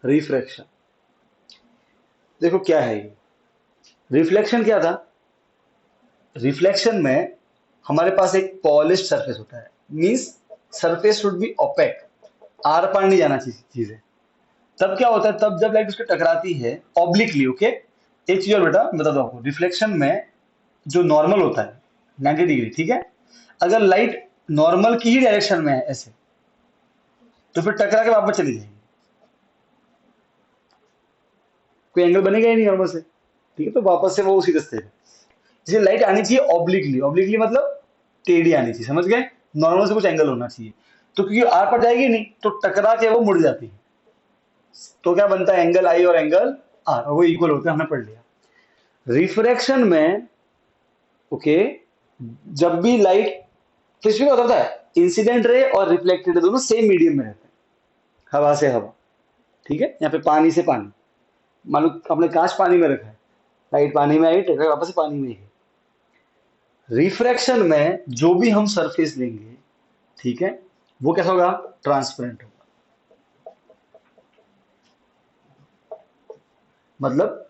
Refraction. देखो क्या है ये, रिफ्लेक्शन क्या था? रिफ्लेक्शन में हमारे पास एक पॉलिश्ड सरफेस होता है, means surface should be opaque, आर पार नहीं जाना चाहिए चीजें। तब क्या होता है, तब जब लाइट उसके टकराती है ऑब्लिकली, ओके। एक चीज और बेटा बता दो आपको, रिफ्लेक्शन में जो नॉर्मल होता है 90 डिग्री, ठीक है, अगर लाइट नॉर्मल की ही डायरेक्शन में है ऐसे, तो फिर टकरा के वापस चली जाएगी, कोई एंगल बनेगा ही नहीं नॉर्मल से, ठीक है, तो वापस से वो उसी रास्ते पे। इसलिए लाइट आनी चाहिए ऑब्लिकली, ऑब्लिकली मतलब टेढ़ी आनी चाहिए, समझ गए? नॉर्मल से कुछ एंगल होना चाहिए। तो क्योंकि आर पर जाएगी नहीं, तो टकरा के वो मुड़ जाती है, तो क्या बनता है, एंगल आई और एंगल आर, और वो इक्वल होते हैं, हमने पढ़ लिया। रिफ्रैक्शन में, ओके, जब भी लाइट, तो इसमें क्या होता है, इंसिडेंट रे और रिफ्लेक्टेड रे दोनों सेम मीडियम में रहते हैं, हवा से हवा, ठीक है, यहाँ पे पानी से पानी। मान लो आपने कांच पानी में रखा है, लाइट पानी में आई, टकरा वापस से पानी में ही है। रिफ्रैक्शन में जो भी हम सरफेस लेंगे, ठीक है, वो कैसा होगा, ट्रांसपेरेंट होगा। मतलब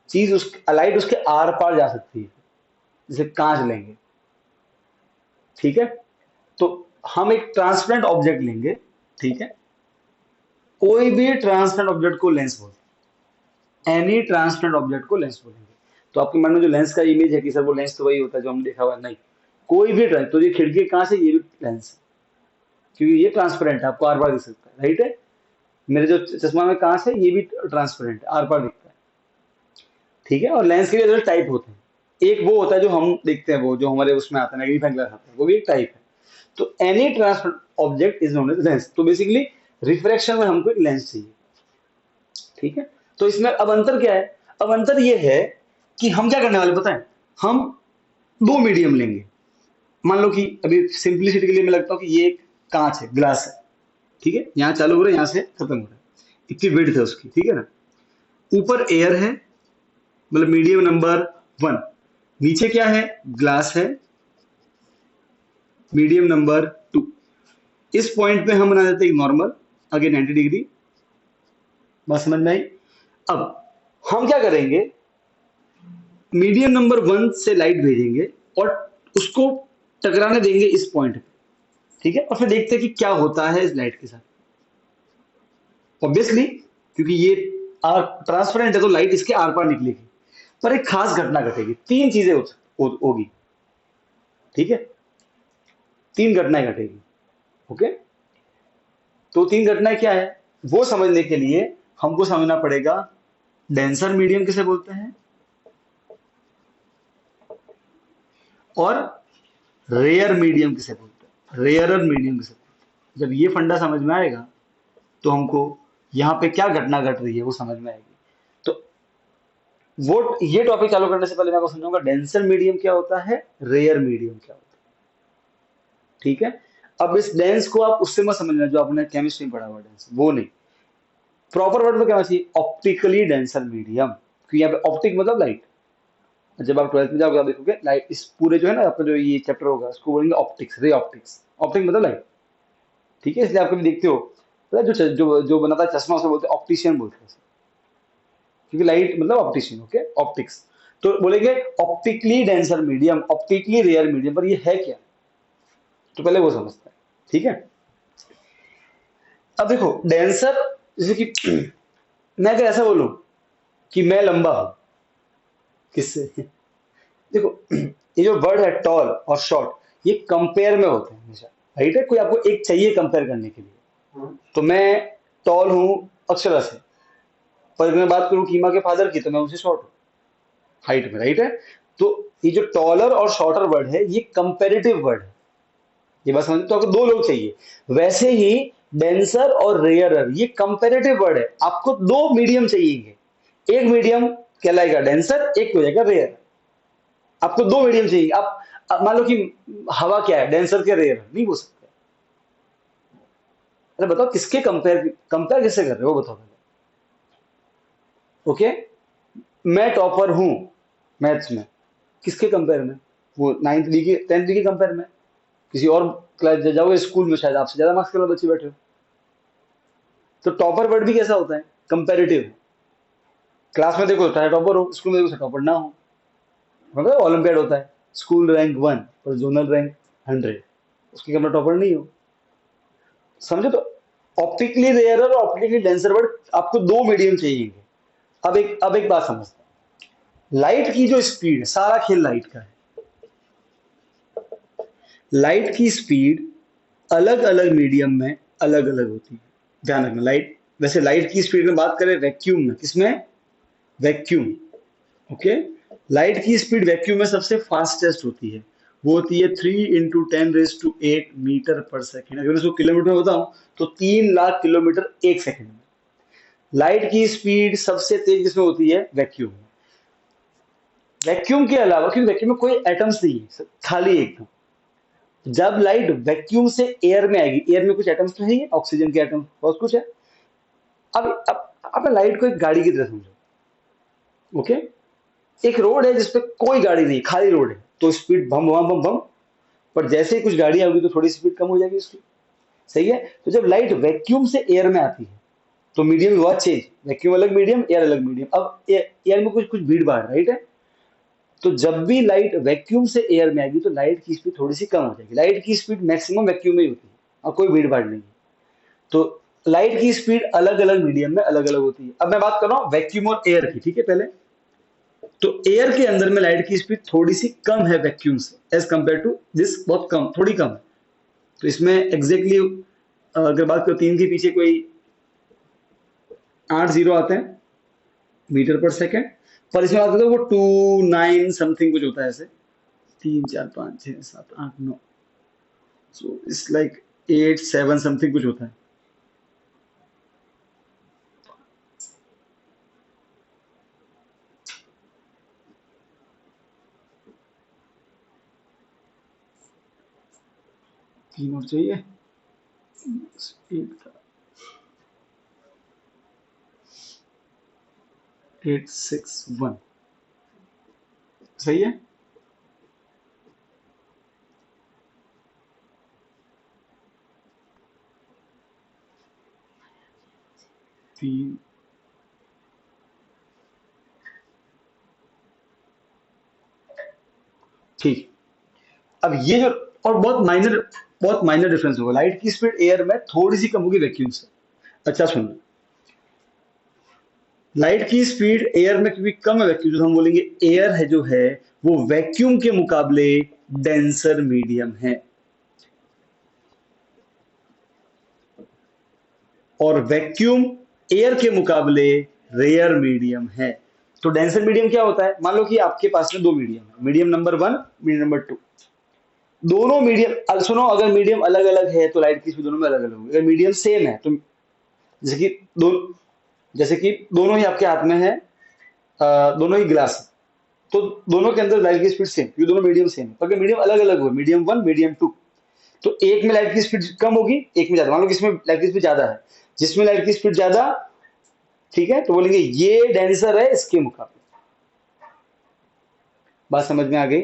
चीज उस लाइट उसके आर पार जा सकती है, जैसे कांच लेंगे, ठीक है। तो हम एक ट्रांसपेरेंट ऑब्जेक्ट लेंगे, ठीक है, कोई भी ट्रांसपेरेंट ऑब्जेक्ट को लेंस बोलते हैं, एनी ट्रांसपेरेंट ऑब्जेक्ट को लेंस बोलेंगे। तो आपके मन में जो लेंस का इमेज है कि सर वो लेंस तो वही होता है जो हमने देखा हुआ है, नहीं, कोई भी तो ये खिड़की कहां से, ये भी लेंस है, क्योंकि ये ट्रांसपेरेंट है, आपको आर पार दिख सकता है, राइट है। मेरे जो चश्मा में कांच है, ये भी ट्रांसपेरेंट है, आर पार दिखता है, ठीक है। और लेंस के भी अलग टाइप होते हैं, एक वो होता है जो हम देखते हैं, वो जो हमारे उसमें आता है मैग्नीफाइंग ग्लास आता है, वो भी एक टाइप है। तो any transparent object is known as lens. तो बेसिकली रिफ्रैक्शन में हमको एक लेंस चाहिए, ठीक है। तो इसमें अब अंतर क्या है, अब अंतर ये है कि हम क्या करने वाले पता है, हम दो मीडियम लेंगे। मान लो कि अभी सिंपलिसिटी के लिए मैं लगता हूँ कि ये एक कांच है, ग्लास है, ठीक है, यहाँ चालू हो रहा है, यहाँ से खत्म हो रहा है, इतनी विड्थ है उसकी, ठीक है ना। ऊपर एयर है, मतलब मीडियम नंबर 1, नीचे क्या है, ग्लास है, मीडियम नंबर 2। इस पॉइंट पे हम बना देते हैं नॉर्मल, आगे 90 डिग्री। बस समझ में आई? अब हम क्या करेंगे, मीडियम नंबर 1 से लाइट भेजेंगे और उसको टकराने देंगे इस पॉइंट पे, ठीक है, और फिर देखते हैं कि क्या होता है इस लाइट के साथ। ऑब्वियसली क्योंकि ये आर ट्रांसपेरेंट है, तो लाइट इसके आर पार निकलेगी, पर एक खास घटना घटेगी, तीन चीजें होगी, ठीक है, तीन घटनाएं घटेगी, ओके। तो तीन घटनाएं क्या है, वो समझने के लिए हमको समझना पड़ेगा डेंसर मीडियम किसे बोलते हैं, और रेयर मीडियम किसे बोलते हैं, रेयरर मीडियम किसे बोलते हैं। जब ये फंडा समझ में आएगा, तो हमको यहाँ पे क्या घटना घट रही है वो समझ में आएगी। तो वो ये टॉपिक चालू करने से पहले मैं आपको समझाऊंगा डेंसर मीडियम क्या होता है, रेयर मीडियम क्या होता है, ठीक है। अब इस डेंस को आप उससे मत समझना जो आपने केमिस्ट्री में पढ़ा हुआ डेंस, वो नहीं। प्रॉपर वर्ड में क्या होना चाहिए, ऑप्टिकली डेंसर मीडियम, क्योंकि यहाँ पे ऑप्टिक मतलब लाइट। जब आप 12th में जाओगे, आप देखोगे लाइट, इस पूरे जो है ना आपका जो ये चैप्टर होगा, उसको बोलेंगे ऑप्टिक्स, रे ऑप्टिक्स। ऑप्टिक मतलब लाइट, ठीक है। इसलिए आप कभी देखते हो, पता है, जो जो जो बनाता है चश्मा उसे बोलते हैं ऑप्टिशियन बोलते हैं, क्योंकि लाइट मतलब ऑप्टिशियन, ओके, ऑप्टिक्स। तो बोलेंगे optically denser medium, optically rare medium, पर ये है क्या, तो पहले वो समझता है, ठीक है। अब देखो डेंसर, जैसे कि मैं अगर ऐसा बोलूं कि मैं लंबा हूं, किससे? देखो ये जो वर्ड है टॉल और शॉर्ट, ये कंपेयर में होते हैं हमेशा, राइट है। कोई आपको एक चाहिए कंपेयर करने के लिए, तो मैं टॉल हूं अक्षरा से, पर अगर मैं बात करूं कीमा के फादर की, तो मैं उनसे शॉर्ट हूं हाइट में, राइट है। तो ये जो टॉलर और शॉर्टर वर्ड है, ये कंपेरेटिव वर्ड है, ये बात समझ, तो आपको दो लोग चाहिए। वैसे ही डेंसर और रेयरर ये कंपेरेटिव वर्ड है, आपको दो मीडियम चाहिए, एक मीडियम कहलाएगा डेंसर, एक हो जाएगा रेयर। आपको दो मीडियम चाहिए। आप मान लो कि हवा क्या है, डेंसर के रेयर, नहीं बोल सकते। अरे बताओ किसके कंपेयर, कंपेयर किससे कर रहे हो वो बताओ पहले, ओके। मैं टॉपर हूं मैथ्स में, किसके कंपेयर में, वो 9th बी के 10th बी के कंपेयर में, किसी और क्लास जाओगे स्कूल में, शायद आपसे ज्यादा मार्क्स के वाले बच्चे बैठे हो, तो टॉपर वर्ड भी कैसा होता है? कंपेरेटिव। क्लास में देखो चाहे टॉपर हो, स्कूल में देखो टॉपर ना हो, मतलब ओलंपियाड होता है, स्कूल रैंक 1 और जोनल रैंक 100, उसके कमरा टॉपर नहीं हो। समझे? तो ऑप्टिकली रेयर और ऑप्टिकली डेंसर वर्ड, आपको दो मीडियम चाहिए। अब एक बात समझते हैं, लाइट की जो स्पीड, सारा खेल लाइट का है। लाइट की स्पीड अलग अलग मीडियम में अलग अलग होती है। ध्यान रखना, लाइट, वैसे लाइट की स्पीड में बात करें वैक्यूम में, किसमें? वैक्यूम। ओके। लाइट की स्पीड वैक्यूम में सबसे फास्टेस्ट होती है, वो होती है 3 × 10⁸ मीटर पर सेकेंड। अगर इसको किलोमीटर में बताऊं तो 3 लाख किलोमीटर एक सेकेंड में। लाइट की स्पीड सबसे तेज किसमें होती है? वैक्यूम में। वैक्यूम के अलावा, क्योंकि वैक्यूम में कोई एटम्स नहीं है, खाली एकदम। जब लाइट वैक्यूम से एयर में आएगी, एयर में कुछ एटम्स तो है ही, ऑक्सीजन के एटम बहुत कुछ है। अब लाइट को एक गाड़ी की तरह समझो। ओके। एक रोड है जिसपे कोई गाड़ी नहीं, खाली रोड है, तो स्पीड भम भम भम भम, पर जैसे ही कुछ गाड़ी आएगी तो थोड़ी स्पीड कम हो जाएगी उसकी। सही है? तो जब लाइट वैक्यूम से एयर में आती है तो मीडियम हुआ चेंज, वैक्यूम अलग मीडियम, एयर अलग मीडियम। अब एयर में कुछ कुछ भीड़ भाड़, राइट है? तो जब भी लाइट वैक्यूम से एयर में आएगी तो लाइट की स्पीड थोड़ी सी कम हो जाएगी। लाइट की स्पीड मैक्सिमम वैक्यूम में ही होती है और कोई भीड़ भाड़ नहीं है। तो लाइट की स्पीड अलग अलग मीडियम में अलग अलग होती है। अब मैं बात कर रहा हूँ वैक्यूम और एयर की, ठीक है? पहले तो एयर के अंदर में लाइट की स्पीड थोड़ी सी कम है वैक्यूम से, एज कंपेयर टू दिस, बहुत कम, थोड़ी कम है। तो इसमें एग्जैक्टली अगर बात करो, 3 के पीछे कोई 8 जीरो आते हैं मीटर पर सेकेंड, पर इसमें बात करो वो 2 9 समथिंग कुछ होता है ऐसे, 3 4 5 6 7 8 9, सो इट्स लाइक 8 7 समथिंग कुछ होता है। तीन और चाहिए, 8 6 1, सही है? तीन, ठीक। अब ये जो, और बहुत माइनर डिफरेंस होगा, लाइट की स्पीड एयर में थोड़ी सी कम होगी वैक्यूम से। अच्छा सुनना, लाइट की स्पीड एयर में क्योंकि कम है वैक्यूम, जो हम बोलेंगे एयर है जो है वो वैक्यूम के मुकाबले डेंसर मीडियम है, और वैक्यूम एयर के मुकाबले रेयर मीडियम है। तो डेंसर मीडियम क्या होता है? मान लो कि आपके पास में दो मीडियम है, मीडियम नंबर 1, मीडियम नंबर 2। दोनों मीडियम, सुनो, अगर मीडियम अलग अलग है तो लाइट की स्पीड दोनों में अलग अलग होगी। अगर मीडियम सेम है तो, जैसे कि दो जैसे कि दोनों ही आपके हाथ में है, दोनों ही ग्लास है, तो दोनों के अंदर लाइट की स्पीड सेम, क्योंकि दोनों मीडियम सेम है। अगर मीडियम अलग अलग हो, मीडियम 1 मीडियम 2, तो एक में लाइट की स्पीड कम होगी, एक में ज्यादा। मान लो किसमें लाइट की स्पीड ज्यादा है, जिसमें लाइट की स्पीड ज्यादा, ठीक है, तो बोलेंगे ये डेंसर है इसके मुकाबले। बात समझ में आ गई?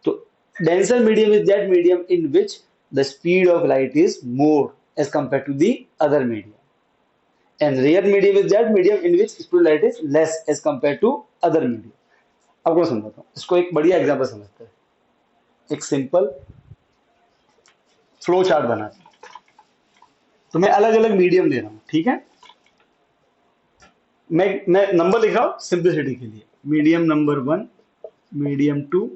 तो denser medium is that medium in which the speed of light is more as compare to the other medium, and rare medium is that medium in which speed light is less as compare to other medium. अब मैं समझाता हूँ इसको, एक बढ़िया example समझते हैं। एक सिंपल फ्लो चार्ट बनाते हैं। तो मैं अलग अलग मीडियम ले रहा हूँ, ठीक है? मैं नंबर लिख रहा हूँ सिंप्लिसिटी के लिए, medium number 1, medium 2,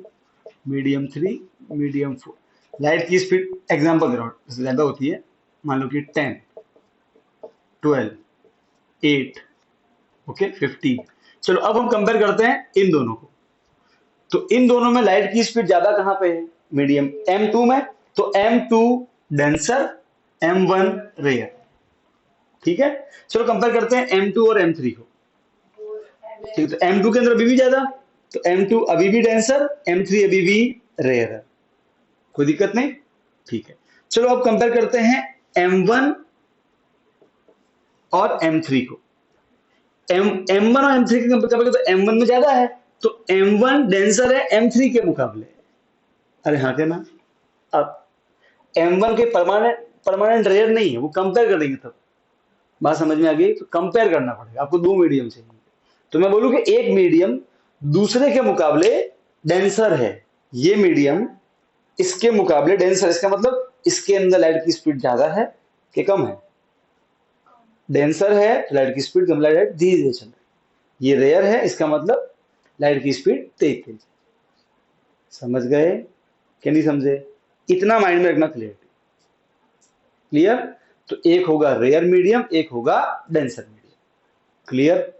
medium 3, medium 4। Light की स्पीड एग्जांपल दे रहा हूँ, ज्यादा होती है, मान लो कि 10, 12, 8, ओके, 15। चलो अब हम कंपेयर करते हैं इन दोनों को। तो इन दोनों में लाइट की स्पीड ज्यादा कहां पे है? मीडियम M2 में। तो M2 डेंसर, M1 रेयर, ठीक है? चलो कंपेयर करते हैं M2 और M3 को। ठीक है, तो M2 के अंदर अभी भी ज्यादा, तो M2 अभी भी डेंसर, M3 अभी भी रेयर है, कोई दिक्कत नहीं, ठीक है। चलो अब कंपेयर करते हैं M1 और M3 को। M1 और M3 के कंपेयर करें तो M1 में ज्यादा है, तो M1 डेंसर है M3 के मुकाबले। अरे हाँ क्या ना? अब M1 के परमानेंट परमानेंट रेयर नहीं है, वो कंपेयर करेंगे तब। बात समझ में आ गई? तो कंपेयर करना पड़ेगा आपको, दो मीडियम चाहिए। तो मैं बोलूं कि एक मीडियम दूसरे के मुकाबले डेंसर है, ये मीडियम इसके मुकाबले डेंसर, इसका मतलब इसके अंदर लाइट की स्पीड ज्यादा है कि कम है? डेंसर है तो लाइट की स्पीड कम, लाइट धीरे धीरे चल रही है। ये रेयर है, इसका मतलब लाइट की स्पीड तेज तेज। समझ गए कि नहीं समझे? इतना माइंड में रखना, क्लियर? क्लियर? तो एक होगा रेयर मीडियम, एक होगा डेंसर मीडियम। क्लियर?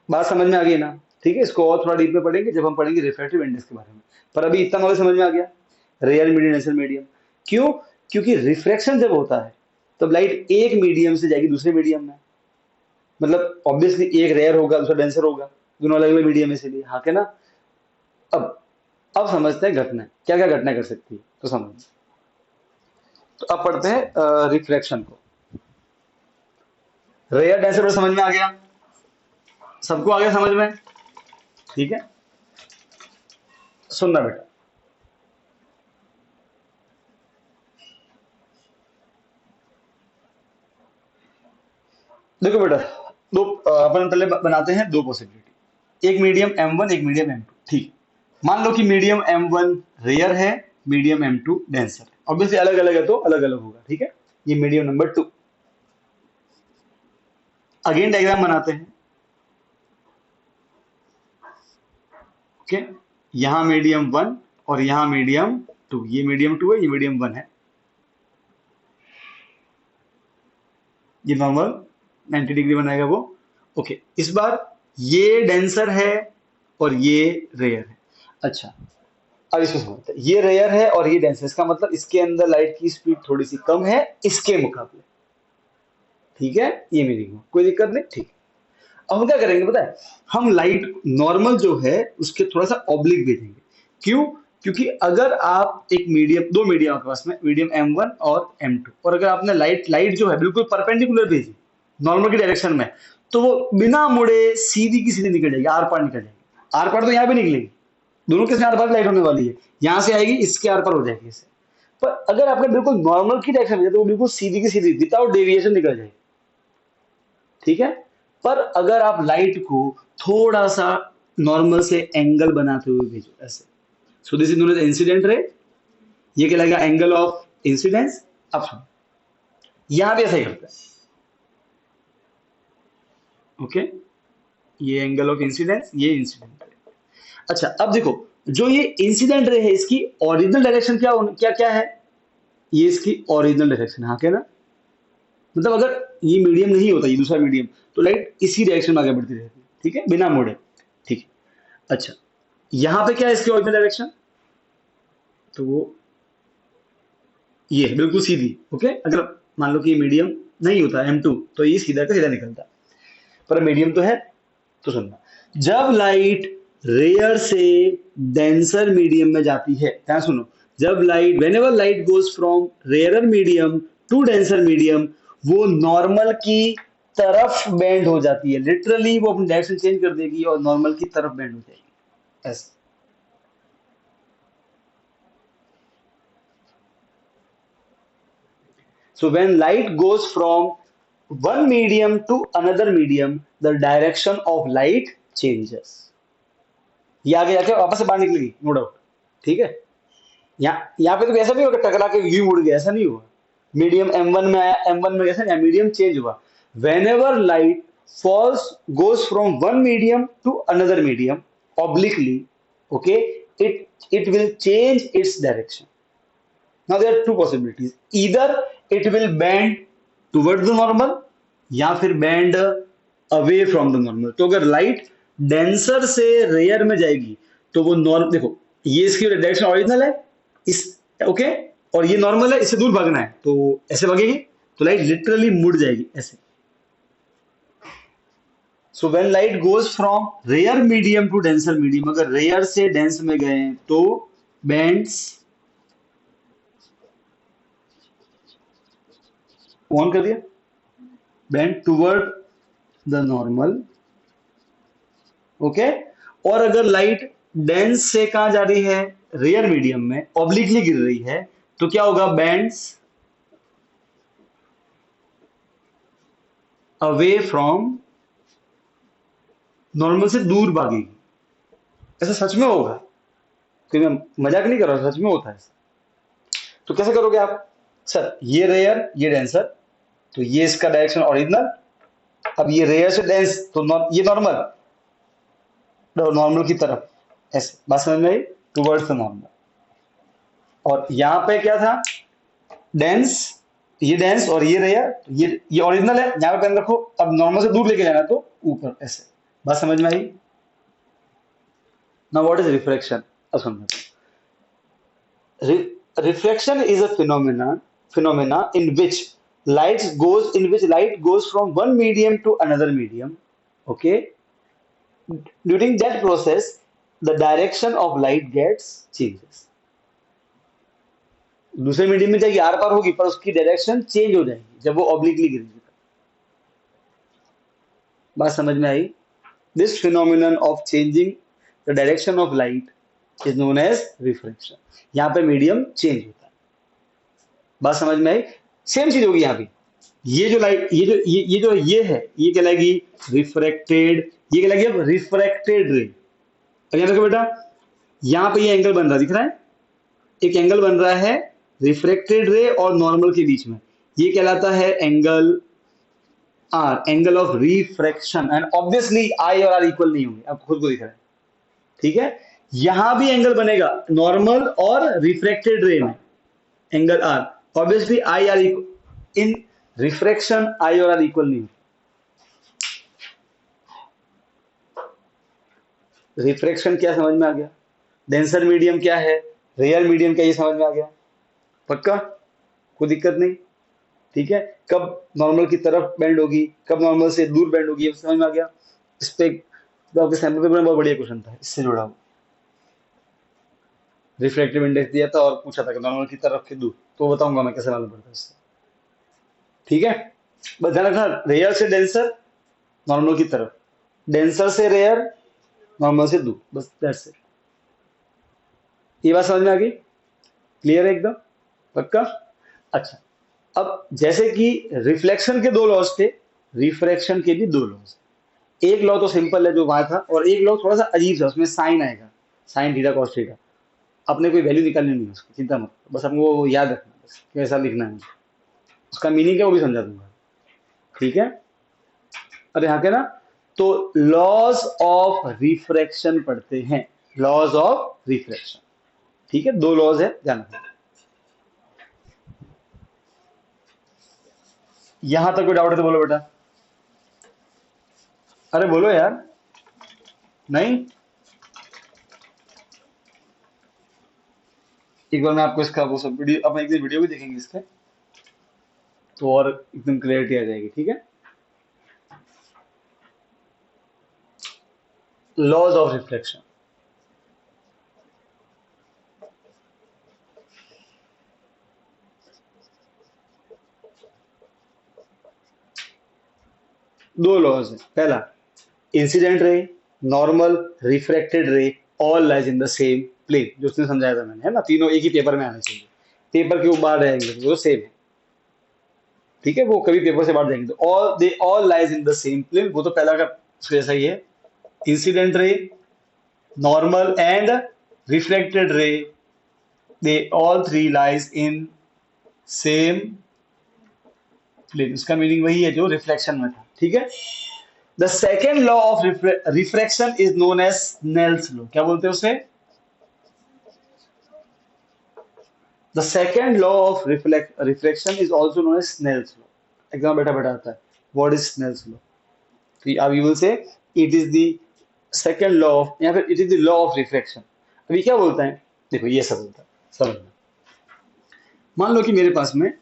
बात समझ में आ गई ना? ठीक है, इसको और थोड़ा डीप में पढ़ेंगे जब हम पढ़ेंगे रिफ्रैक्टिव इंडेक्स के बारे में। पर अभी इतना नॉलेज समझ में आ गया, रेयर मीडियम डेंसर मीडियम। क्यों? क्योंकि रिफ्रैक्शन जब होता है तब लाइट एक मीडियम से जाएगी दूसरे मीडियम में, मतलब ऑब्वियसली एक रेयर होगा दूसरा डेंसर होगा, दोनों अलग अलग मीडियम इसलिए, हाँ के ना? अब अब समझते हैं घटना क्या क्या घटना कर सकती है, तो समझ। तो अब पढ़ते हैं रिफ्रैक्शन को। रेयर डेंसर समझ में आ गया? सबको आ गया समझ में? ठीक है, सुनना बेटा। देखो बेटा, दो अपन पहले बनाते हैं दो पॉसिबिलिटी, एक मीडियम M1 एक मीडियम M2। ठीक, मान लो कि मीडियम M1 रेयर है, मीडियम M2 डेंसर है। ऑब्वियसली अलग अलग है तो अलग अलग होगा, ठीक है? ये मीडियम नंबर 2। अगेन डायग्राम बनाते हैं। ओके, यहां मीडियम 1 और यहां मीडियम 2, ये मीडियम 2 है, ये मीडियम 1 है, ये नॉर्मल 90 डिग्री बनाएगा वो। ओके, इस बार ये डेंसर है और ये रेयर है। अच्छा, अब इसको समझते हैं, ये रेयर है और ये डेंसर, इसका मतलब इसके अंदर लाइट की स्पीड थोड़ी सी कम है इसके मुकाबले। ठीक है, ये मीनिंग हो, कोई दिक्कत नहीं। ठीक, अब हम क्या करेंगे पता है? हम लाइट नॉर्मल जो है उसके थोड़ा सा ऑब्लिक भेजेंगे। क्यों? क्योंकि अगर आप एक मीडियम, दो मीडियम आपके पास में, मीडियम M1 और M2, और अगर आपने लाइट लाइट जो है बिल्कुल परपेंडिकुलर भेजी नॉर्मल की डायरेक्शन में, तो वो बिना मुड़े सीधी की सीधी निकल जाएगी, आर पार निकल जाएगी। आर पार तो यहाँ भी निकलेगी, दोनों के आर पार लाइट होने वाली है, यहां से आएगी इसके आर पार हो जाएगी इससे। पर अगर आपने बिल्कुल नॉर्मल की डायरेक्शन भेजा तो वो बिल्कुल सीधी की सीधी विदाउट डेविएशन निकल जाएगी। ठीक है? पर अगर आप लाइट को थोड़ा सा नॉर्मल से एंगल बनाते हुए भेजो ऐसे, so this is known as incident ray, ये कहलाएगा एंगल ऑफ इंसिडेंस। अब सुनो, यहां भी ऐसा ही करता है। ओके, ये एंगल ऑफ इंसिडेंस, ये इंसिडेंट रे। अच्छा, अब देखो, जो ये इंसिडेंट रे है इसकी ओरिजिनल डायरेक्शन क्या क्या क्या है? ये इसकी ओरिजिनल डायरेक्शन, हाँ क्या ना? मतलब अगर ये मीडियम नहीं होता, ये दूसरा मीडियम, तो लाइट इसी डायरेक्शन में आगे बढ़ती रहती है, ठीक है, बिना मुड़े। ठीक है, अच्छा, यहां पे क्या है इसकी ओरिजिनल डायरेक्शन? तो वो ये है बिल्कुल सीधी। ओके, अगर मान लो कि ये मीडियम नहीं होता M2 तो ये सीधा का सीधा निकलता, पर मीडियम तो है। तो सुनना, जब लाइट रेयर से डेंसर मीडियम में जाती है, क्या सुनो, जब light whenever light goes from rarer medium to denser medium, वो नॉर्मल की तरफ बेंड हो जाती है, लिटरली वो अपनी डायरेक्शन चेंज कर देगी और नॉर्मल की तरफ बेंड हो जाएगी ऐसे। So when light goes from one medium to another medium, the direction of light changes. ये आगे जाके वापस से बाहर निकलेगी, नो डाउट। ठीक है, यहाँ पे तो ऐसा नहीं होगा टकरा के यू मुड़ गया, ऐसा नहीं हुआ। मीडियम M1 में आया, M1 में कैसा नहीं, मीडियम चेंज हुआ। Whenever light falls goes from one medium to another medium obliquely, okay, it will change its direction. Now there are two possibilities. Either it will bend towards the normal या फिर bend away from the normal. तो अगर light denser से rare में जाएगी तो वो normal, देखो ये इसकी डायरेक्शन ओरिजिनल है इस, ओके, और ये नॉर्मल है, इससे दूर भागना है तो ऐसे भागेगी, तो लाइट लिटरली मुड़ जाएगी ऐसे। So when light goes from rare medium to denser medium, अगर रेयर से डेंस में गए तो बेंड्स, ऑन कर दिया, bend toward the normal. Okay, और अगर लाइट डेंस से कहा जा रही है, रेयर मीडियम में ऑब्लिकली गिर रही है, तो क्या होगा, बैंड्स अवे फ्रॉम नॉर्मल से दूर भागेगी। ऐसा सच में होगा, कोई मैं मजाक नहीं कर रहा, सच में होता है ऐसा। तो कैसे करोगे आप? सर ये रेयर ये डेंसर, तो ये इसका डायरेक्शन ओरिजिनल। अब ये रेयर से डेंस तो ये नॉर्मल, नॉर्मल की तरफ, ऐसे बात समझ में आई, टूवर्ड्स द नॉर्मल। और यहाँ पे क्या था, डेंस, ये डेंस और ये रेयर, ये ओरिजिनल है, यहाँ पे पेन रखो। अब नॉर्मल से दूर लेके जाना तो ऊपर, ऐसे। बात समझ में आई? Now what is refraction? अब समझो। Reflection is a phenomena in which light goes from one medium to another medium. Okay, during that process, the direction of light gets changes. दूसरे मीडियम में जाएगी, आर पार होगी, पर उसकी डायरेक्शन चेंज हो जाएगी जब वो ऑब्लिकली गिरेगी। बात समझ में आई? This phenomenon of changing the direction of light is known as refraction. यहाँ पे मीडियम चेंज होता है। बात समझ में आई? सेम चीज होगी यहाँ पे। ये जो लाइट, ये है, ये कहलाएगी रिफ्रैक्टेड, ये कहलाएगी अब रिफ्रैक्टेड रे। अब यहाँ देखो बेटा, यहाँ पे ये एंगल बन रहा है, दिख रहा है? एक एंगल बन रहा है रिफ्रैक्टेड रे और नॉर्मल के बीच में, ये कहलाता है angle R, angle of refraction. And obviously I और आर इक्वल नहीं होंगे, आपको खुद को दिख रहा है, ठीक है? यहां भी एंगल बनेगा नॉर्मल और रिफ्रैक्टेड रे में, angle R. Obviously I R equal, in refraction I और आर इक्वल नहीं होते। रिफ्रैक्शन क्या समझ में आ गया? डेंसर मीडियम क्या है, रेयर मीडियम क्या, ये समझ में आ गया? पक्का? कोई दिक्कत नहीं? ठीक है, कब नॉर्मल की तरफ बेंड होगी, कब नॉर्मल से दूर बेंड होगी, ये समझ में आ गया? इस पे तो आपके सैंपल पेपर में बहुत बढ़िया क्वेश्चन था इससे जुड़ा हुआ। रिफ्रैक्टिव इंडेक्स दिया था और पूछा था कि नॉर्मल की तरफ के दूर, तो बताऊंगा मैं कैसे मालूम पड़ता है इससे। ठीक है, बस ध्यान रखना, रेयर से डेंसर नॉर्मल की तरफ, डेंसर से रेयर नॉर्मल से दूर, बस दैट्स इट। ये बात समझ में आ गई? क्लियर है एकदम? पक्का? अच्छा, अब जैसे कि रिफ्लेक्शन के दो लॉज थे, रिफ्रैक्शन के भी दो लॉज। एक लॉ तो सिंपल है जो वहां था, और एक लॉ थोड़ा सा अजीब था, उसमें साइन आएगा, साइन थीटा कॉस थीटा। अपने कोई वैल्यू निकालनी नहीं है उसकी, चिंता मत, बस हमको वो याद रखना, बस कैसा लिखना है, उसका मीनिंग क्या वो भी समझा दूंगा। ठीक है, अरे हाँ क्या ना, तो लॉज ऑफ रिफ्रैक्शन पढ़ते हैं, लॉज ऑफ रिफ्रैक्शन। ठीक है, दो लॉज है, ध्यान रखना। यहां तक कोई डाउट है तो बोलो बेटा। अरे बोलो यार, नहीं? एक बार मैं आपको इसका वो सब वीडियो, अब एक दिन वीडियो भी देखेंगे इसके, तो और एकदम क्लियरिटी आ जाएगी। ठीक है, लॉज ऑफ रिफ्लेक्शन। दो लॉज है। पहला, incident ray, normal, refracted ray, all lies in the same plane, जो उसने समझाया था मैंने, है ना? तीनों एक ही पेपर में आने चाहिए, पेपर के ऊपर रहेंगे वो सेम है। ठीक है, वो कभी पेपर से बाहर जाएंगे तो all, they all lies in the same plane, वो तो पहला का उसके जैसा ही है। Incident ray, normal and reflected ray, they all three lies in same plane, उसका मीनिंग वही है जो रिफ्लेक्शन में था। ठीक है, the second law of refraction is known as Snell's law. क्या बोलते हैं उसे? The second law of refraction is also known as Snell's law. Exam बैठा बैठा आता है, व्हाट इज स्नेल्स लॉ? अब you will say it is the second law of, या फिर it is the law of refraction. अभी क्या बोलता है, देखो ये सब बोलता है, समझना। मान लो कि मेरे पास में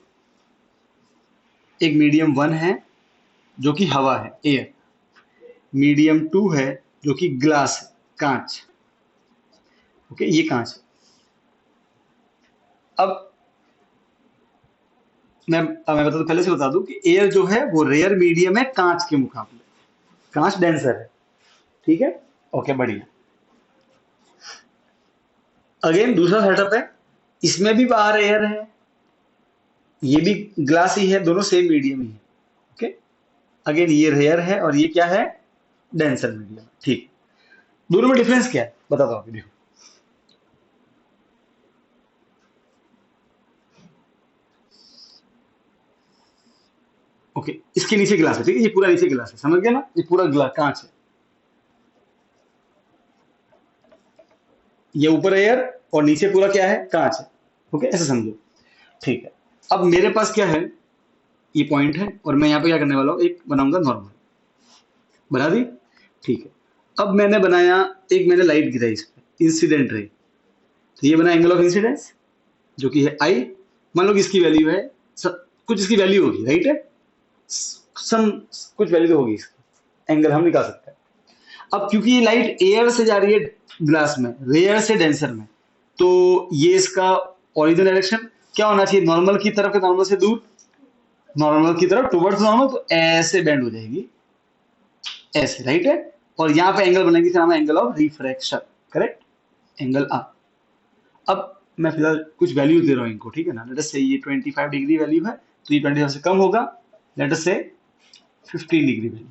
एक मीडियम वन है जो कि हवा है, एयर। मीडियम टू है जो कि ग्लास है, कांच। ओके, ये कांच है। अब मैं बता दूं, पहले से बता दूं कि एयर जो है वो रेयर मीडियम है कांच के मुकाबले, कांच डेंसर है। ठीक है, ओके, बढ़िया। अगेन दूसरा सेटअप है, इसमें भी बाहर एयर है, ये भी ग्लास ही है, दोनों सेम मीडियम ही है। ओके, अगेन ये रेयर है और ये क्या है, डेंसर मीडियम। ठीक, दोनों में डिफरेंस क्या है बताता हूँ, देखो। ओके, इसके नीचे गिलास है, ठीक है, ये पूरा नीचे गिलास है, समझ गया ना, ये पूरा गिलास कांच है, ये ऊपर एयर और नीचे पूरा क्या है, कांच है। ओके, ऐसे समझो। ठीक है, अब मेरे पास क्या है, ये पॉइंट है और मैं यहाँ पे क्या करने वाला हूँ, एक बनाऊंगा नॉर्मल, बना दी। ठीक है, अब मैंने बनाया, एक मैंने लाइट गिराई इस पे, इंसिडेंट रे, तो ये बना एंगल ऑफ इंसिडेंस, जो कि है आई। मान लो कि इसकी वैल्यू है, कुछ इसकी वैल्यू होगी, राइट है, सम कुछ वैल्यू तो होगी इसकी, एंगल हम निकाल सकते हैं। अब क्योंकि ये लाइट एयर से जा रही है ग्लास में, रेयर से डेंसर में, तो ये इसका ओरिजिनल डायरेक्शन क्या होना चाहिए, नॉर्मल की तरफ, नॉर्मल से दूर, नॉर्मल की तरफ टुवर्ड्स नॉर्मल, तो ऐसे बेंड हो जाएगी, ऐसे, राइट है। और यहाँ पे एंगल बनेगी, फिर हमें angle of refraction, correct, angle आ। अब मैं फिलहाल कुछ वैल्यू दे रहा हूँ इनको, ठीक है ना, लेट अस से ये 25 डिग्री वैल्यू है, तो ये 25 से कम होगा, लेट अस से 15 डिग्री वैल्यू,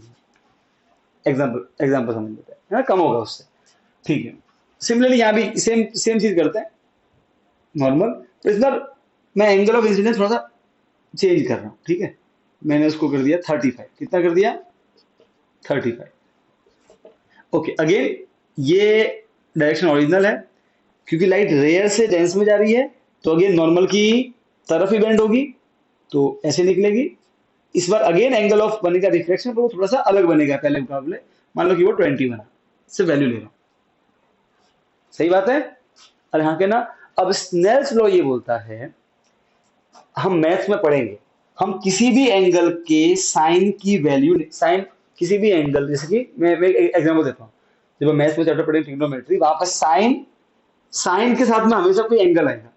एग्जाम्पल एग्जाम्पल समझ लेते हैं, है ना, कम होगा उससे। ठीक है, सिमिलरली यहाँ भी सेम सेम चीज करते हैं, नॉर्मल, तो इस बार मैं एंगल ऑफ इंसिडेंस थोड़ा सा चेंज कर रहा हूँ, ठीक है, मैंने उसको कर दिया 35, कितना कर दिया, 35। ओके, अगेन ये डायरेक्शन ओरिजिनल है, क्योंकि लाइट रेयर से डेंस में जा रही है, तो अगेन नॉर्मल की तरफ ही बेंड होगी, तो ऐसे निकलेगी। इस बार अगेन एंगल ऑफ बनेगा रिफ्लेक्शन, तो वो थोड़ा सा अलग बनेगा पहले मुकाबले, मान लो कि वो 20 बना, इससे वैल्यू ले रहा हूँ, सही बात है, अरे हाँ के ना। अब स्नेल्स लॉ ये बोलता है, हम मैथ्स में पढ़ेंगे, हम किसी भी एंगल के साइन की वैल्यू, साइन किसी भी एंगल, जैसे कि मैं एक एग्जांपल देता हूँ, जब हम मैथ्स में चैप्टर पढ़ेंगे ट्रिग्नोमेट्री, वहां पर साइन, साइन के साथ में हमेशा कोई एंगल आएगा,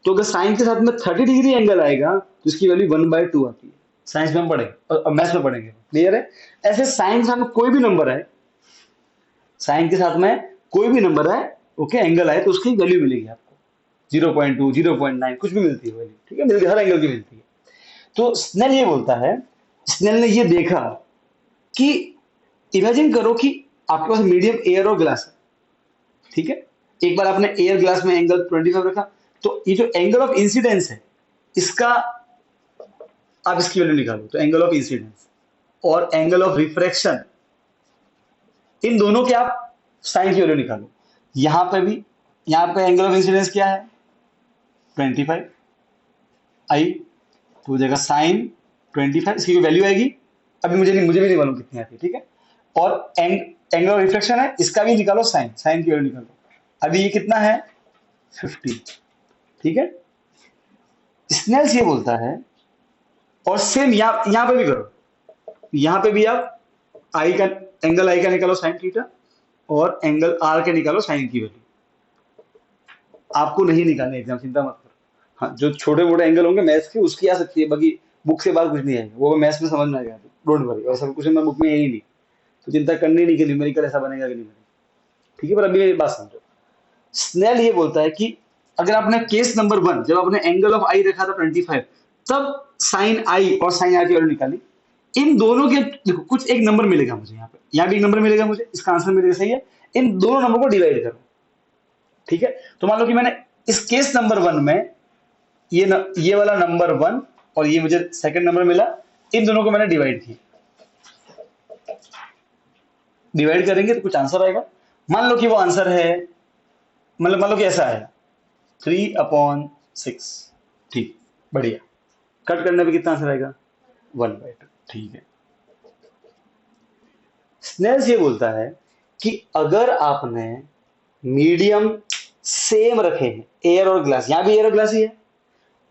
तो अगर साइन के साथ में 30 डिग्री एंगल आएगा, तो इसकी वैल्यू 1/2 आती है, साइंस में हम पढ़ेंगे और मैथ्स में पढ़ेंगे, क्लियर है। ऐसे साइन के साथ में कोई भी नंबर है, साइन के साथ में कोई भी नंबर है, ओके, एंगल आए, तो उसकी वैल्यू मिलेगी आपको, 0.2, 0.9, कुछ भी मिलती है वैल्यू, ठीक है, मिलती है, हर एंगल की मिलती है। तो स्नेल ये बोलता है, स्नेल ने ये देखा कि इमेजिन करो कि आपके पास मीडियम एयर और ग्लास है, ठीक है, एक बार आपने एयर ग्लास में एंगल 25 रखा, तो ये जो एंगल ऑफ इंसिडेंस है, इसका आप इसकी वैल्यू निकालो, तो एंगल ऑफ इंसिडेंस और एंगल ऑफ रिफ्रैक्शन, इन दोनों के आप साइन की वैल्यू निकालो। यहां पे भी, यहां पे एंगल ऑफ इंसिडेंस क्या है, 25 आई, तो हो जाएगा साइन 25, इसकी जो वैल्यू आएगी, अभी मुझे भी नहीं मालूम कितनी आती है, ठीक है, और एंगल ऑफ रिफ्लेक्शन है, इसका भी निकालो, साइन, साइन की वैल्यू निकालो, अभी ये कितना है, 50, ठीक है। स्नेल्स ये बोलता है, और सेम यहां पे भी करो, यहां पे भी आप आई का, एंगल आई का निकालो साइन थीटा, और एंगल आर के निकालो साइन की वैल्यू, आपको नहीं निकालने एग्जाम, चिंता मत करो। हाँ, जो छोटे मोटे एंगल होंगे मैथ्स के, उसकी आ सकती है, बाकी बुक से बाहर कुछ नहीं आएगा, वो मैथ्स में समझ में आ गया, डोंट वरी, और सब कुछ मैं बुक में है ही नहीं, तो चिंता करनी नहीं कि न्यूमेरिकल ऐसा बनेगा कि नहीं बनेगा, ठीक है। पर अभी मेरी बात समझो, स्नेल ये बोलता है कि अगर आपने केस नंबर 1, जब आपने एंगल ऑफ आई रखा था 25, तब साइन आई और साइन आर की वैल्यू निकाली, इन दोनों के, देखो कुछ एक नंबर मिलेगा मुझे, यहाँ पे, यहाँ भी एक नंबर मिलेगा मुझे, इसका आंसर मिलेगा, सही है, इन दोनों नंबर को डिवाइड करो, ठीक है। तो मान लो कि मैंने इस केस नंबर 1 में ये वाला नंबर 1 और ये मुझे सेकंड नंबर मिला, इन दोनों को मैंने डिवाइड किया, डिवाइड करेंगे तो कुछ आंसर आएगा, मान लो कि वो आंसर है, मतलब मान लो कि ऐसा आएगा 3/6, ठीक, बढ़िया, कट करने पे कितना आंसर आएगा, 1/2, ठीक है। स्नेल्स ये बोलता है कि अगर आपने मीडियम सेम रखे हैं, एयर और ग्लास, यहां भी एयर और ग्लास ही है,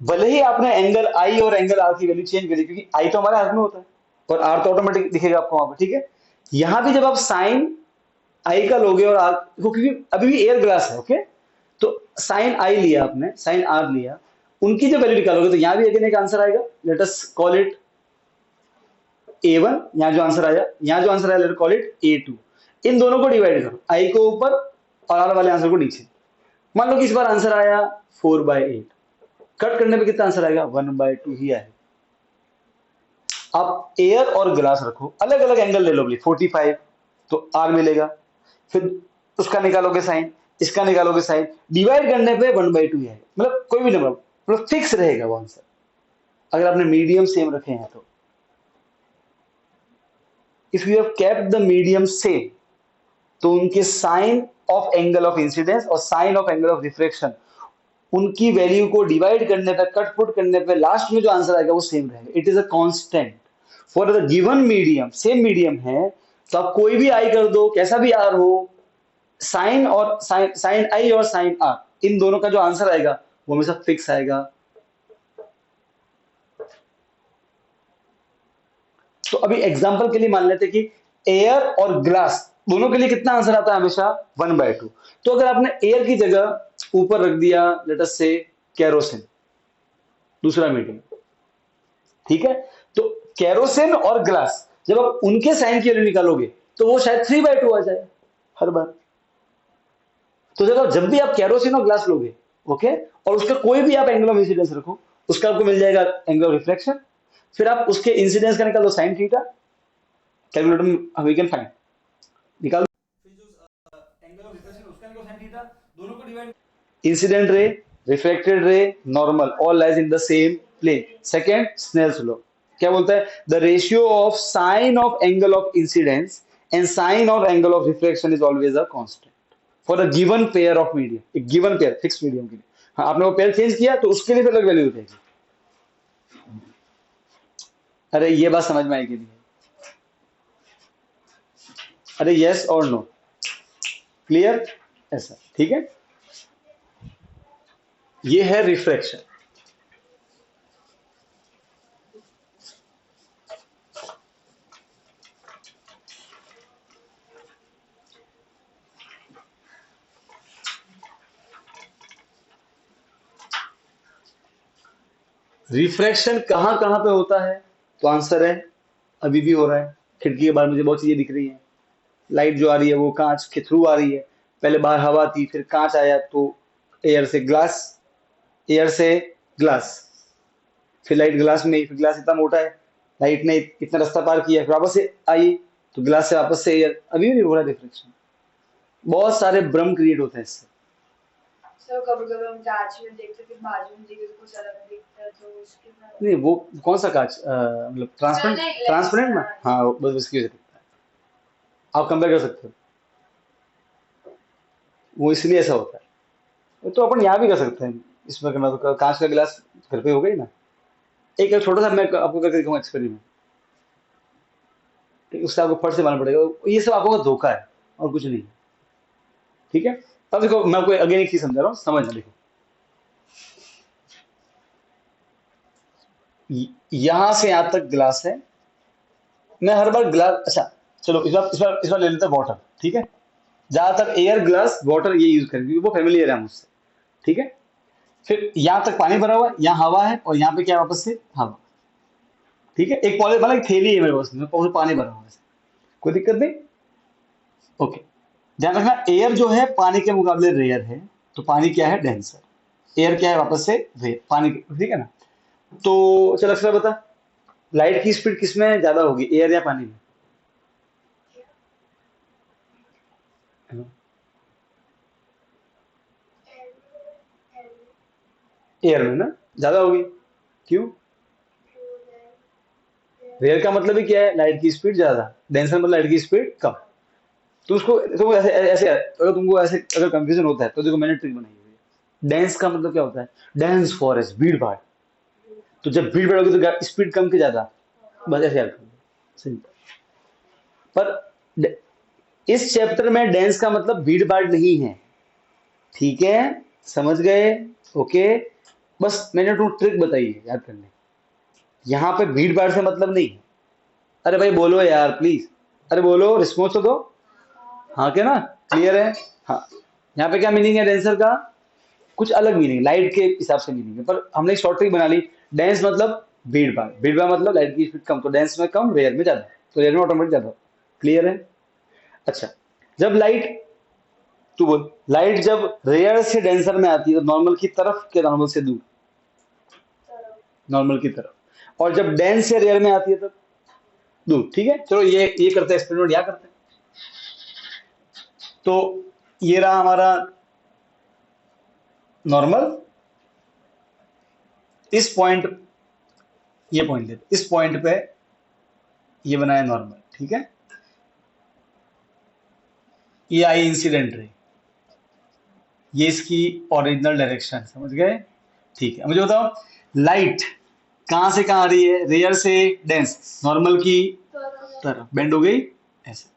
भले ही आपने एंगल आई और एंगल आर की वैल्यू चेंज करी, क्योंकि आई तो हमारे हाथ में होता है और आर तो ऑटोमेटिक दिखेगा आपको वहां पर, ठीक है। यहां भी जब आप साइन आई का लोगे और आर, क्योंकि अभी भी एयर ग्लास है, ओके, तो साइन आई लिया आपने, साइन आर लिया, उनकी जब वैल्यू निकालोगे, तो यहां भी अगेन एक आंसर आएगा, let us call it A1, यहाँ जो आंसर आया, यहाँ जो आंसर आया, लेट कॉल इट A2, इन दोनों को डिवाइड करो, आई को ऊपर और आर वाले आंसर को नीचे, मान लो कि इस बार आंसर आया 4/8, कट करने पे कितना आंसर आएगा, 1/2 ही आएगा। आप एयर और ग्लास रखो, अलग अलग एंगल ले लो, 45 तो आर मिलेगा, फिर उसका निकालोगे साइन, इसका निकालोगे साइन, डिवाइड करने पे 1/2 है, मतलब कोई भी नंबर, मतलब फिक्स रहेगा वो आंसर, अगर आपने मीडियम सेम रखे हैं तो। If you have kept the medium same, तो उनके sine of angle of incidence और sine of angle of refraction, उनकी वैल्यू को डिवाइड करने पे, कट पुट करने पे लास्ट में जो आंसर आएगा वो सेम रहेगा। It is a constant for the given medium, same medium है तो आप कोई भी आई कर दो, कैसा भी आर हो, साइन और साइन आई और साइन आर, इन दोनों का जो आंसर आएगा वो हमेशा फिक्स आएगा। तो अभी एग्जांपल के लिए मान लेते कि एयर और ग्लास दोनों के लिए कितना आंसर आता है, हमेशा 1/2। तो अगर आपने एयर की जगह ऊपर रख दिया लेट अस से केरोसिन, दूसरा मीडियम, ठीक है, तो केरोसिन और ग्लास जब आप उनके साइन की वैल्यू निकालोगे तो वो शायद 3/2 आ जाए हर बार। तो जब भी आप केरोसिन और ग्लास लोगे, ओके, और उसका कोई भी आप एंगल ऑफ इंसिडेंस रखो, उसका आपको मिल जाएगा एंगल ऑफ रिफ्लेक्शन, फिर आप उसके इंसिडेंस का निकाल दो साइन थीटा, कैलकुलेटर में वी कैन फाइंड, निकाल, फिर जो एंगल ऑफ रिफ्लेक्शन उसका निकालो साइन थीटा, दोनों को divide, incident ray, reflected ray, normal, all lies in the same plane. Second Snell's law क्या बोलता है, the ratio of sine of angle of incidence and sine of angle of reflection is always a constant for a given pair of medium, एक given pair fix medium के लिए। हाँ, आपने वो pair change किया तो उसके लिए अलग वैल्यू हो जाएगी। अरे ये बात समझ में आएगी नहीं, अरे यस और नो, क्लियर, ऐसा, ठीक है। ये है रिफ्रैक्शन। रिफ्रैक्शन कहां कहां पे होता है, तो आंसर है अभी भी हो रहा है। खिड़की के बाहर मुझे बहुत चीजें दिख रही हैं, लाइट जो आ रही है वो कांच के थ्रू आ रही है, पहले बाहर हवा थी, फिर कांच आया तो एयर से ग्लास, एयर से ग्लास, फिर लाइट ग्लास में, फिर ग्लास इतना मोटा है, लाइट ने इतना रास्ता पार किया, फिर वापस से आई तो ग्लास से वापस से एयर, अभी भी हो रहा है रिफ्लेक्शन। बहुत सारे भ्रम क्रिएट होते हैं इससे। सर कभी-कभी हम कांच में देखते फिर बाजू में देखे तो कुछ अलग दिखता है, तो उसके बाद नहीं, वो कौन सा कांच, मतलब सर ट्रांसपेरेंट, नहीं लेंस, ट्रांसपेरेंट ना, हाँ हाँ बस उसकी वजह से दिखता है, आप कंपेयर कर सकते हो, वो इसलिए ऐसा होता है। वो तो अपन यहाँ भी कर सकते हैं, इसमें करना तो कांच का गिलास घर पे हो गई ना। एक छोटा सा मैं आपको करके दिखाऊंगा एक्सपेरिमेंट, ठीक है, उससे आपको फट से मालूम पड़ेगा, ये सब आपको धोखा है और कुछ नहीं, ठीक है। अब देखो मैं आपको अगेन एक चीज समझा रहा हूँ, समझना, देखो यहां से यहां तक गिलास है, मैं हर बार ग्लास, अच्छा चलो इस बार ले लेते हैं वाटर, ठीक है, ज्यादातर एयर ग्लास वाटर ये यूज करेंगे क्योंकि वो फेमिलियर है मुझसे, ठीक है। फिर यहाँ तक पानी भरा हुआ है, यहाँ हवा है और यहाँ पे क्या है वापस से हवा, ठीक है, एक पॉली मतलब एक थैली है मेरे पास में, उसमें पानी भरा हुआ है, कोई दिक्कत नहीं, ओके। ध्यान रखना एयर जो है पानी के मुकाबले रेयर है, तो पानी क्या है, डेंसर, एयर क्या है वापस से रेयर, पानी, ठीक है ना। तो चल अक्षर बता, लाइट की स्पीड किसमें ज्यादा होगी, एयर या पानी में, एयर में ना ज्यादा होगी, क्यों, रेयर का मतलब ही क्या है, लाइट की स्पीड ज्यादा, डेंसर मतलब लाइट की स्पीड कम। तो उसको तुमको ऐसे ऐसे अगर तुमको ऐसे अगर कंफ्यूजन होता है तो देखो मैंने ट्रिक बनाई हुई है। डेंस का मतलब क्या होता है, डेंस फॉरेस्ट, भीड़ भाड़, तो जब भीड़ भाड़ होगी तो स्पीड कम की ज्यादा, बस ऐसे याद करो, सिंपल। पर इस चैप्टर में डेंस का मतलब भीड़ भाड़ नहीं है, ठीक है, समझ गए, ओके। बस मैंने तुम ट्रिक बताई है याद करने, यहाँ पे भीड़ भाड़ से मतलब नहीं है। अरे भाई बोलो यार प्लीज, अरे बोलो, रिस्पॉन्स तो दो, हाँ क्या ना, क्लियर है, हाँ। यहाँ पे क्या मीनिंग है डेंसर का, कुछ अलग मीनिंग, लाइट के हिसाब से मीनिंग है, पर हमने एक शॉर्ट ट्रिक बना ली, डेंस मतलब भीड़ भाड़, भीड़ भाड़ मतलब लाइट की स्पीड कम, तो डेंस में कम, रेयर में ज्यादा, तो रेयर में ऑटोमेटिक ज्यादा, क्लियर है। अच्छा, जब लाइट, तू बोल, लाइट जब रेयर से डेंसर में आती है तो नॉर्मल की तरफ के नॉर्मल से दूर, नॉर्मल की तरफ, और जब डेंस से रेयर में आती है तब, दूर, ठीक है। चलो ये करते हैं एक्सपेरिमेंट, यहाँ करते हैं। तो ये रहा हमारा नॉर्मल, इस पॉइंट, ये पॉइंट लेते, इस पॉइंट पे ये बनाया नॉर्मल, ठीक है। ये आई इंसिडेंट रे, ये इसकी ओरिजिनल डायरेक्शन, समझ गए? ठीक है, मुझे बताओ लाइट कहां से कहां आ रही है? रेयर से डेंस, नॉर्मल की तरफ बेंड हो गई ऐसे।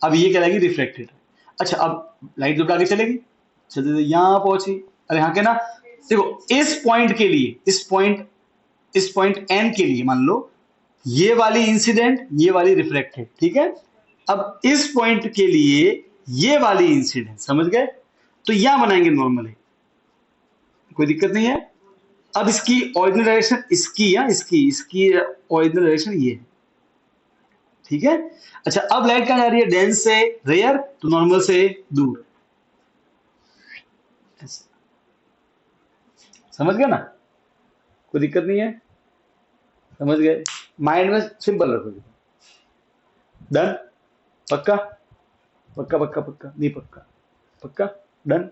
अब ये कहलाएगी रिफ्लेक्टेड। अच्छा, अब लाइट जब आगे चलेगी, चलते चलते यहां पहुंची, अरे हाँ के ना। देखो इस पॉइंट के लिए, इस पॉइंट एन के लिए मान लो ये वाली इंसिडेंट, ये वाली रिफ्लेक्टेड, ठीक है। अब इस पॉइंट के लिए ये वाली इंसिडेंट, समझ गए? तो यहां बनाएंगे नॉर्मली, कोई दिक्कत नहीं है। अब इसकी ओरिजिनल डायरेक्शन इसकी, या इसकी ओरिजिनल डायरेक्शन ये है, ठीक है। अच्छा, अब लाइट कहां जा रही है? डेंस से रेयर, तो नॉर्मल से दूर, ऐसे। समझ गए ना? कोई दिक्कत नहीं है, समझ गए? माइंड में सिंपल रखोगे, डन? पक्का पक्का पक्का पक्का नहीं पक्का? पक्का, डन,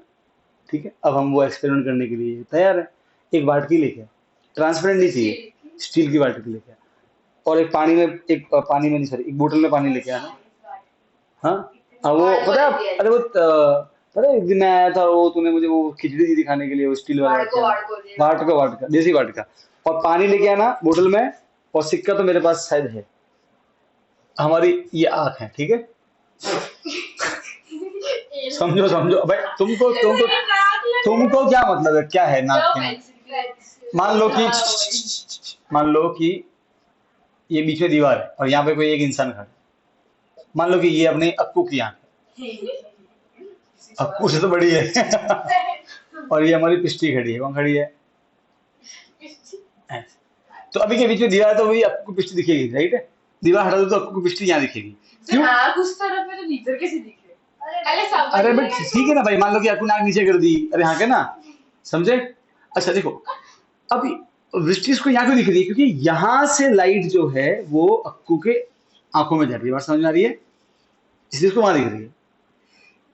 ठीक है। अब हम वो एक्सपेरिमेंट करने के लिए तैयार है। एक बाल्टी लेके आए, ट्रांसपेरेंट नहीं चाहिए, स्टील की बाल्टी लेके आए, और एक पानी में, पानी में नहीं, सॉरी, एक बोतल में पानी लेके आना। हाँ, वो पता है, अरे वो पता है एक दिन मैं आया था, वो तूने मुझे वो खिचड़ी दी दिखाने के लिए, वो स्टील वाला वाट का देसी वाट का, और पानी लेके आना बोतल में, और सिक्का तो मेरे पास शायद है। हमारी ये आंख है, ठीक है। समझो समझो भाई, तुमको क्या मतलब है, क्या है नाक के? मान लो कि ये बीच में दीवार है और यहाँ पे कोई एक इंसान खड़ा है। मान लो कि ये अपने अक्कू की आंख है, अक्कू से तो बड़ी है। और ये हमारी पिष्टी खड़ी है, कौन खड़ी है? ऐसे। तो अभी के बीच में दीवार है, तो वही अक्कू की पिष्टी दिखेगी, राइट है। दीवार हटा दो तो अक्कू की पिष्टी यहाँ दिखेगी, क्यों? उस तरफ है तो भीतर कैसे दिख रहे? अरे बट ठीक है ना भाई, मान लो कि अक्कू ने आंख नीचे कर दी, अरे हाँ के ना, समझे? अच्छा देखो, अब वृष्टि इसको यहाँ क्यों दिख रही है? क्योंकि यहाँ से लाइट जो है वो अक्कू के आंखों में जा रही है, बात समझ में आ रही है? इसलिए इसको वहां दिख रही है।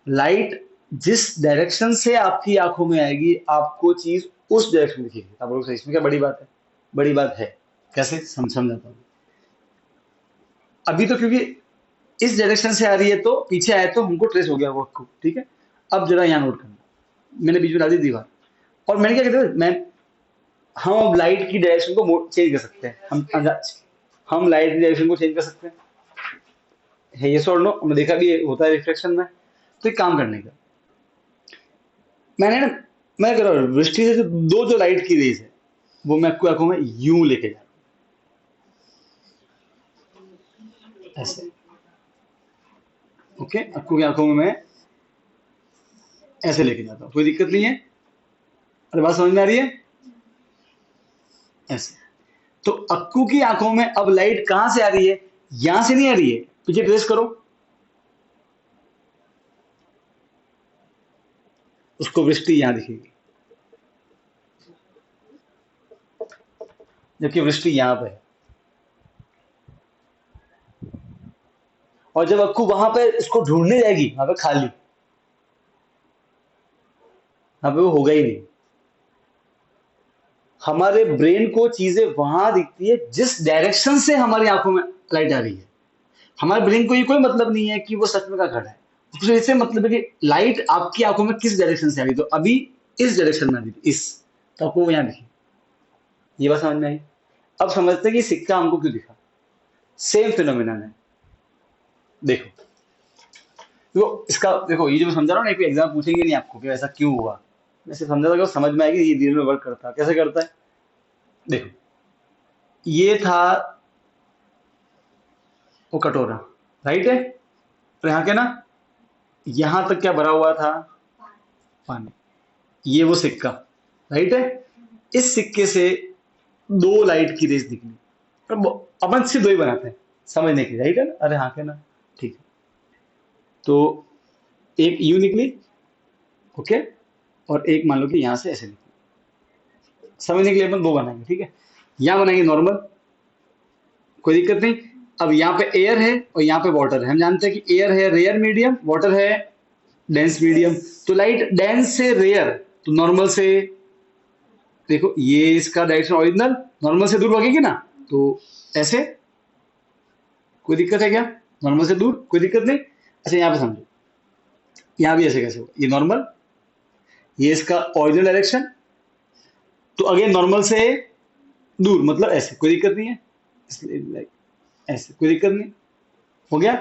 लाइट जिस डायरेक्शन से आपकी आंखों में आएगी, आपको चीज उस डायरेक्शन में दिखेगी। आप लोग, इसमें क्या बड़ी बात है? बड़ी बात है। कैसे समझाता हूँ। अभी तो क्योंकि इस डायरेक्शन से आ रही है, तो पीछे आए तो हमको ट्रेस हो गया वो अक्कू, ठीक है। अब जरा यहाँ नोट करना, मैंने बीच में डाल दी दीवार, और मैंने क्या कहते हैं, मैं, हम अब लाइट की डायरेक्शन को चेंज कर सकते हैं, हम लाइट की डायरेक्शन को चेंज कर सकते हैं, है ये सो नो, हमने देखा भी होता है रिफ्लेक्शन में। तो एक काम करने का, मैंने ना, मैं कह रहा हूँ वृष्टि से जो लाइट की रेज है, वो मैं आपको आंखों में यूं लेके जा रहा हूं, ऐसे, ओके। आपको की आंखों में मैं ऐसे लेके जाता हूँ, कोई दिक्कत नहीं है? अरे बात समझ में आ रही है? ऐसे। तो अक्कू की आंखों में अब लाइट कहां से आ रही है? यहां से नहीं आ रही है, पीछे ट्रेस करो, उसको वृष्टि यहां दिखेगी, जबकि वृष्टि यहां पे है। और जब अक्कू वहां पे इसको ढूंढने जाएगी, वहां पे खाली, वहां पे वो होगा ही नहीं। हमारे ब्रेन को चीजें वहां दिखती है जिस डायरेक्शन से हमारी आंखों में लाइट आ रही है। हमारे ब्रेन को ये कोई मतलब नहीं है कि वो सच में का खड़ा है, उसको इससे मतलब है कि लाइट आपकी आंखों में किस डायरेक्शन से आ रही, तो अभी इस डायरेक्शन में आ रही थी, इस, तो आपको वो यहाँ दिखी। ये बात समझ में आई? अब समझते हैं कि सिक्का हमको क्यों दिखा। सेम फिनोमिना है, देखो। देखो इसका, देखो ये जो मैं समझा रहा हूँ ना, कोई एग्जाम पूछेंगे नहीं आपको कि ऐसा क्यों हुआ, मैं सिर्फ समझा था कि समझ में आएगी ये धीरे में वर्क करता है, कैसे करता है। देखो, ये था वो कटोरा, राइट है, और यहाँ के ना, यहां तक क्या भरा हुआ था? पानी। ये वो सिक्का, राइट है। इस सिक्के से दो लाइट की रेस निकली, अब अपन सिर्फ दो ही बनाते हैं समझने की, राइट है ना? अरे हाँ के ना, ठीक है। तो एक यू निकली, ओके, और एक मान लो कि यहां से ऐसे निकली। समझने के लिए अपन दो बनाएंगे, ठीक है। यहां बनाएंगे नॉर्मल, कोई दिक्कत नहीं। अब यहाँ पे एयर है और यहाँ पे वाटर है, हम जानते हैं कि एयर है रेयर मीडियम, वाटर है डेंस मीडियम। तो लाइट डेंस से रेयर, तो नॉर्मल से, देखो ये इसका डायरेक्शन ओरिजिनल, नॉर्मल से दूर भागेगी ना, तो ऐसे, कोई दिक्कत है क्या? नॉर्मल से दूर कोई दिक्कत नहीं। अच्छा यहाँ पे समझो, यहाँ भी ऐसे कैसे होगा, ये नॉर्मल, ये इसका ओरिजिनल डायरेक्शन, तो अगेन नॉर्मल से दूर, मतलब ऐसे, कोई दिक्कत नहीं है, इसलिए like ऐसे कोई दिक्कत नहीं। हो गया।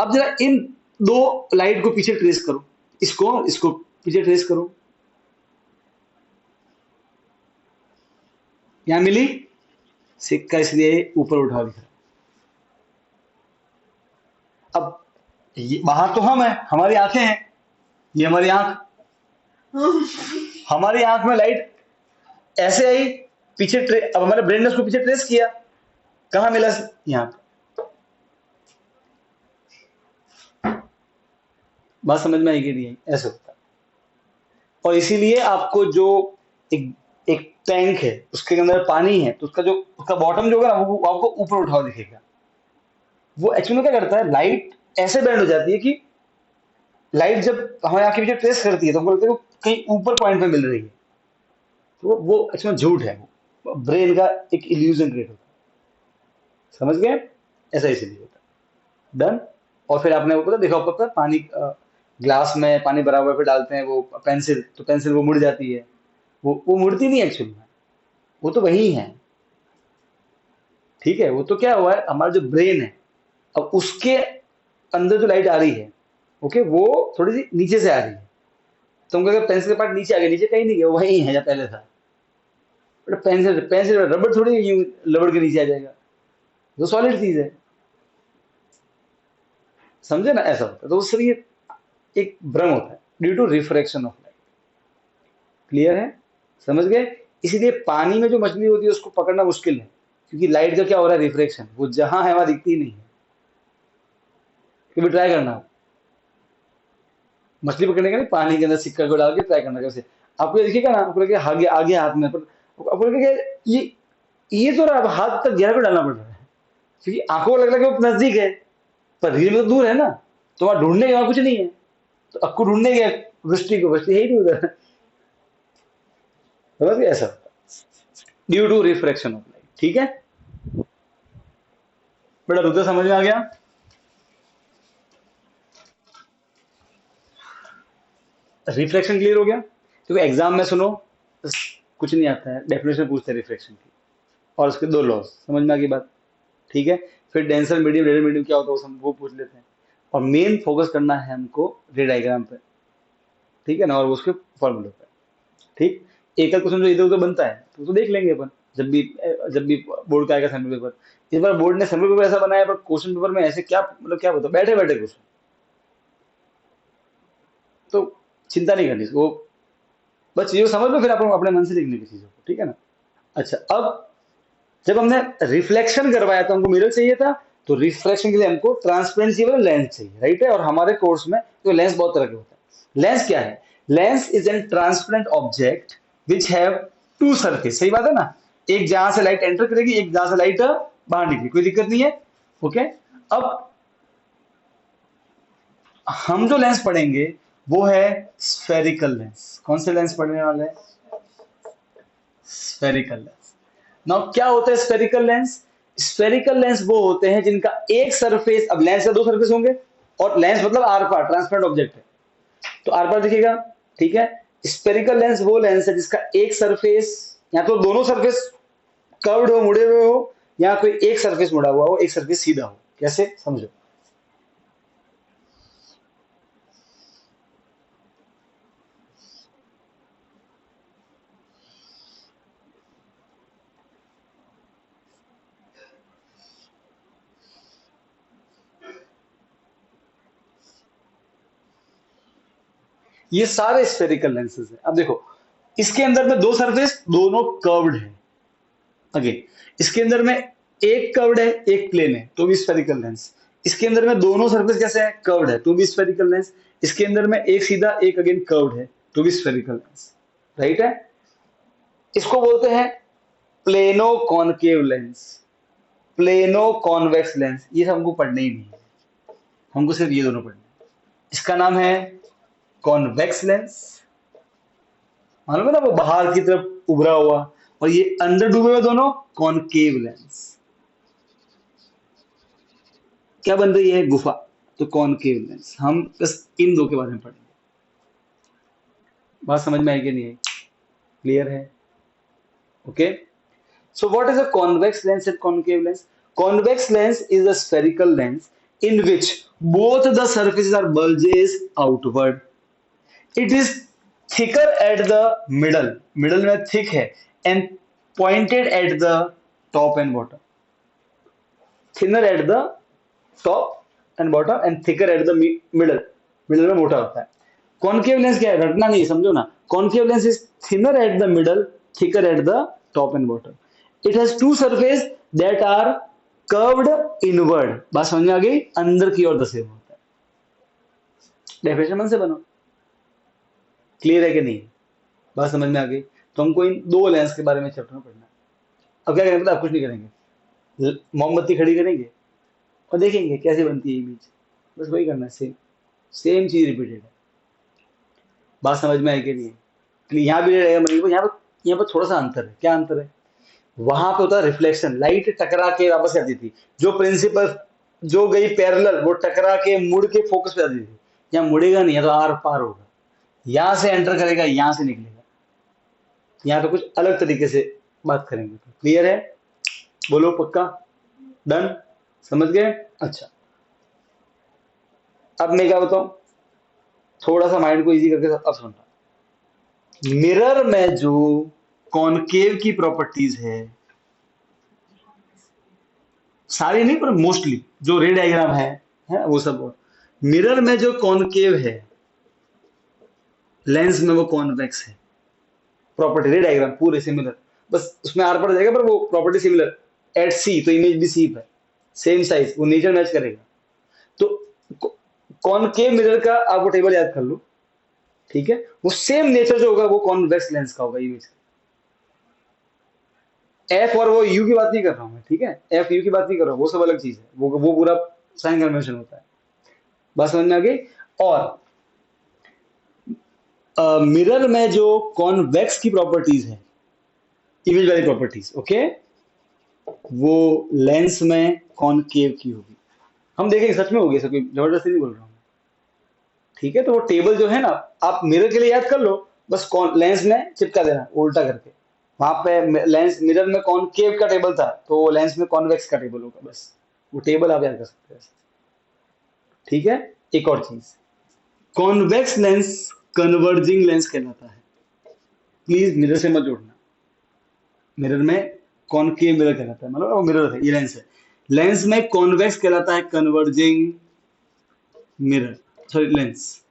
अब जरा इन दो लाइट को पीछे ट्रेस करो, इसको और इसको पीछे ट्रेस करो, यहां मिली, सिक्का इसलिए ऊपर उठा दिखा। अब ये बाहर तो हम है, हमारी आंखें हैं, ये हमारी आंख, हमारी आंख में लाइट ऐसे आई, पीछे अब हमारे ब्रेन ने उसको पीछे ट्रेस किया, कहां मिला? यहां पे। बात समझ में आएगी नहीं? ऐसे होता है। और इसीलिए आपको जो एक एक टैंक है उसके अंदर पानी है, तो उसका बॉटम जो होगा ना, वो आपको ऊपर उठा हुआ दिखेगा। वो एक्चुअली में क्या करता है, लाइट ऐसे बेंड हो जाती है कि लाइट जब हमारे आंख के पीछे ट्रेस करती है तो हमको लगता है कि कहीं ऊपर पॉइंट पे मिल रही है, तो वो एक्चुअली झूठ है, वो ब्रेन का एक इल्यूजन क्रिएट होता है। समझ गए? ऐसा इसीलिए होता है। डन। और फिर आपने वो पता देखा होगा, पता पानी ग्लास में पानी भरा हुआ है, फिर डालते हैं वो पेंसिल, तो पेंसिल वो मुड़ जाती है, वो मुड़ती नहीं एक्चुअली में, वो तो वही है। ठीक है, वो तो क्या हुआ है, हमारा जो ब्रेन है, अब उसके अंदर जो लाइट आ रही है, ओके, वो थोड़ी सी नीचे से आ रही है, तो हमको अगर पेंसिल का पार्ट नीचे आ गया, नीचे कहीं नहीं गया, वही है जहाँ पहले था। बट पेंसिल पेंसिल रबड़ थोड़ी यूं लबड़ के नीचे आ जाएगा, जो सॉलिड चीज है। समझे ना? ऐसा होता है, तो उससे ये एक भ्रम होता है, due to refraction of light. Clear है? समझ गए? इसीलिए पानी में जो मछली होती है उसको पकड़ना मुश्किल है, क्योंकि लाइट का क्या हो रहा है, रिफ्रैक्शन, वो जहां है वहां दिखती ही नहीं है। कभी ट्राई करना, मछली पकड़ने का नहीं, पानी के अंदर सिक्का को डाल के ट्राई करना कैसे, आपको ये दिखेगा ना, आपको लगेगा आगे आगे हाथ में, पर आपको लगेगा ये तो रहा, अब हाथ तक गहरा को डालना पड़ रहा है, क्योंकि आंखों को लग रहा है कि वो नजदीक है, पर रियल में तो दूर है ना, तो वहां ढूंढने के वहां कुछ नहीं है, तो अक्कू ढूंढने गया वृष्टि को, वृष्टि है ही नहीं उधर। समझ गए? ऐसा due to refraction of light. ठीक है, बड़ा रुद्र, समझ में आ गया? रिफ्रैक्शन क्लियर हो गया? क्योंकि एग्जाम में सुनो, बस कुछ नहीं आता है, डेफिनेशन पूछते हैं रिफ्रैक्शन की, और उसके दो लॉज, समझ में आ गई बात? ठीक है, फिर डेंसर मीडियम रेडियल मीडियम क्या होता है वो पूछ लेते हैं, और मेन फोकस करना है हमको रे डायग्राम पे, ठीक है ना, और उसके फॉर्मूले पे। ठीक, एक क्वेश्चन जो इधर उधर बनता है तो देख लेंगे अपन, जब भी बोर्ड का आएगा सैम्पल पेपर। इस बार बोर्ड ने सैम्पल पेपर ऐसा बनाया, पर क्वेश्चन पेपर में ऐसे क्या, मतलब क्या बताओ, बैठे बैठे क्वेश्चन, तो चिंता नहीं करनी, वो बस चीजों को समझ लो, फिर आप अपने मन से लिखने की चीजों को, ठीक है ना? अच्छा, अब जब हमने रिफ्लेक्शन करवाया तो हमको मिरर चाहिए था, तो रिफ्लेक्शन के लिए हमको ट्रांसपेरेंसी वाला लेंस चाहिए, राइट है? और हमारे कोर्स में तो लेंस बहुत तरह के होते हैं। लेंस क्या है? Lens is an transparent object which have two surface. सही बात है ना? एक जहां से लाइट एंटर करेगी, एक जहां से लाइट बाहर निकलेगी, कोई दिक्कत नहीं है। ओके, अब हम जो लेंस पढ़ेंगे वो है स्फेरिकल लेंस। कौन से लेंस पढ़ने वाले हैं? Spherical lens. नाउ क्या होता है स्फेरिकल लेंस? स्फेरिकल लेंस वो होते हैं जिनका एक सरफेस, अब लेंस के दो सरफेस होंगे, और लेंस मतलब आर पार, ट्रांसपेरेंट ऑब्जेक्ट है, तो आर पार दिखेगा, ठीक है? स्फेरिकल लेंस वो लेंस है जिसका एक सरफेस, या तो दोनों सरफेस कर्व्ड हो, मुड़े हुए हो, या कोई एक सरफेस मुड़ा हुआ हो, एक सरफेस सीधा हो। कैसे? समझो। ये सारे स्फेरिकल लेंसेज हैं। अब देखो, इसके अंदर में दो सरफेस, दोनों कर्व्ड है, अगेन इसके अंदर में एक कर्व्ड है, एक प्लेन है, तो भी स्फेरिकल लेंस। इसके अंदर में दोनों सरफेस कैसे है? कर्व्ड है, तो भी स्फेरिकल लेंस। इसके अंदर में एक सीधा, एक अगेन कर्व्ड है, तो भी स्फेरिकल लेंस, राइट है? इसको बोलते हैं plano concave lens. Plano convex lens, ये सब हमको पढ़ने ही नहीं है, हमको सिर्फ ये दोनों पढ़ने हैं। इसका नाम है कॉन्वेक्स लेंस, मालूम है ना, वो बाहर की तरफ उभरा हुआ, और ये अंदर डूबे हुए दोनों कॉनकेव लेंस। क्या बन रही है, गुफा, तो कॉनकेव लेंस। हम बस इन दो के बारे में पढ़ेंगे। बात समझ में आई कि नहीं आई, क्लियर है? Okay, so what is a convex lens and concave lens? Convex lens is a spherical lens in which both the surfaces are bulges outward. It is thicker at the middle में thick है, and pointed at the top and bottom. Thinner at the top and bottom and thicker at the middle. Middle में मोटा होता है। Concave lens क्या है, रटना नहीं, समझो ना। Concave lens is thinner at the middle, thicker at the top and bottom. It has two surface that are curved inward. बात समझ में आ गई, अंदर की ओर धसे हुए होता है। डेफिनेशन मन से बनो, क्लियर है कि नहीं? बात समझ में आ गई। तो हमको इन दो लेंस के बारे में चैप्टर में पढ़ना है। अब क्या करेंगे पता, कुछ नहीं करेंगे, मोमबत्ती खड़ी करेंगे और देखेंगे कैसे बनती है इमेज, बस वही करना है, सेम सेम चीज रिपीटेड है। बात समझ में आई कि नहीं? यहाँ भी रहेगा मतलब यहाँ पर थोड़ा सा अंतर है। क्या अंतर है? वहां पे होता है रिफ्लेक्शन, लाइट टकरा के वापस आती थी, जो प्रिंसिपल जो गई पैरेलल वो टकरा के मुड़ के फोकस पे आती थी। यहाँ मुड़ेगा नहीं, तो आर पार होगा, यहाँ से एंटर करेगा, यहाँ से निकलेगा। यहाँ पे कुछ अलग तरीके से बात करेंगे। क्लियर है? बोलो पक्का, डन, समझ गए? अच्छा, अब मैं क्या बताऊं, थोड़ा सा माइंड को इजी करके अब सुनना। मिरर में जो कॉनकेव की प्रॉपर्टीज है, सारी नहीं पर मोस्टली जो रे डायग्राम है वो सब। मिरर में जो कॉनकेव है, लेंस में वो कॉन्वेक्स है। प्रॉपर्टी रे डायग्राम पूरे सिमिलर, बस उसमें आर पड़ जाएगा, पर वो प्रॉपर्टी सिमिलर। एट सी तो इमेज भी सी है, सेम साइज, वो नेचर मैच करेगा। तो कॉनकेव मिरर का आपको टेबल याद कर लो, ठीक है? वो सेम नेचर जो होगा वो कॉन्वेक्स लेंस का होगा इमेज का। एफ और वो यू की बात नहीं कर रहा हूं मैं, ठीक है? एफ यू की बात नहीं कर रहा हूं, वो सब अलग चीज है, वो पूरा साइन कन्वेंशन होता है। बात समझ में आ गई? और मिरर में जो कॉन्वेक्स की प्रॉपर्टीज है, इमेज वाली प्रॉपर्टीज, ओके, वो लेंस में कॉनकेव की होगी। हम देखेंगे सच में होगी, ऐसा कोई जबरदस्ती नहीं बोल रहा हूँ, ठीक है? तो वो टेबल जो है ना, आप मिरर के लिए याद कर लो, बस लेंस में चिपका देना उल्टा करके। वहां पे लेंस मिरर में कॉनकेव का टेबल था, तो लेंस में कॉन्वेक्स का टेबल होगा, बस वो टेबल आप याद कर सकते हैं, ठीक है? एक और चीज, कॉन्वेक्स लेंस कन्वर्जिंग लेंस कहलाता है। प्लीज मिरर से मत जोड़ना, मिरर में कॉनकेव मिरर कहलाता है, मतलब वो मिरर है, ये लेंस है। लेंस में कॉन्वेक्स कहलाता है कन्वर्जिंग मिरर, सॉरी लेंस।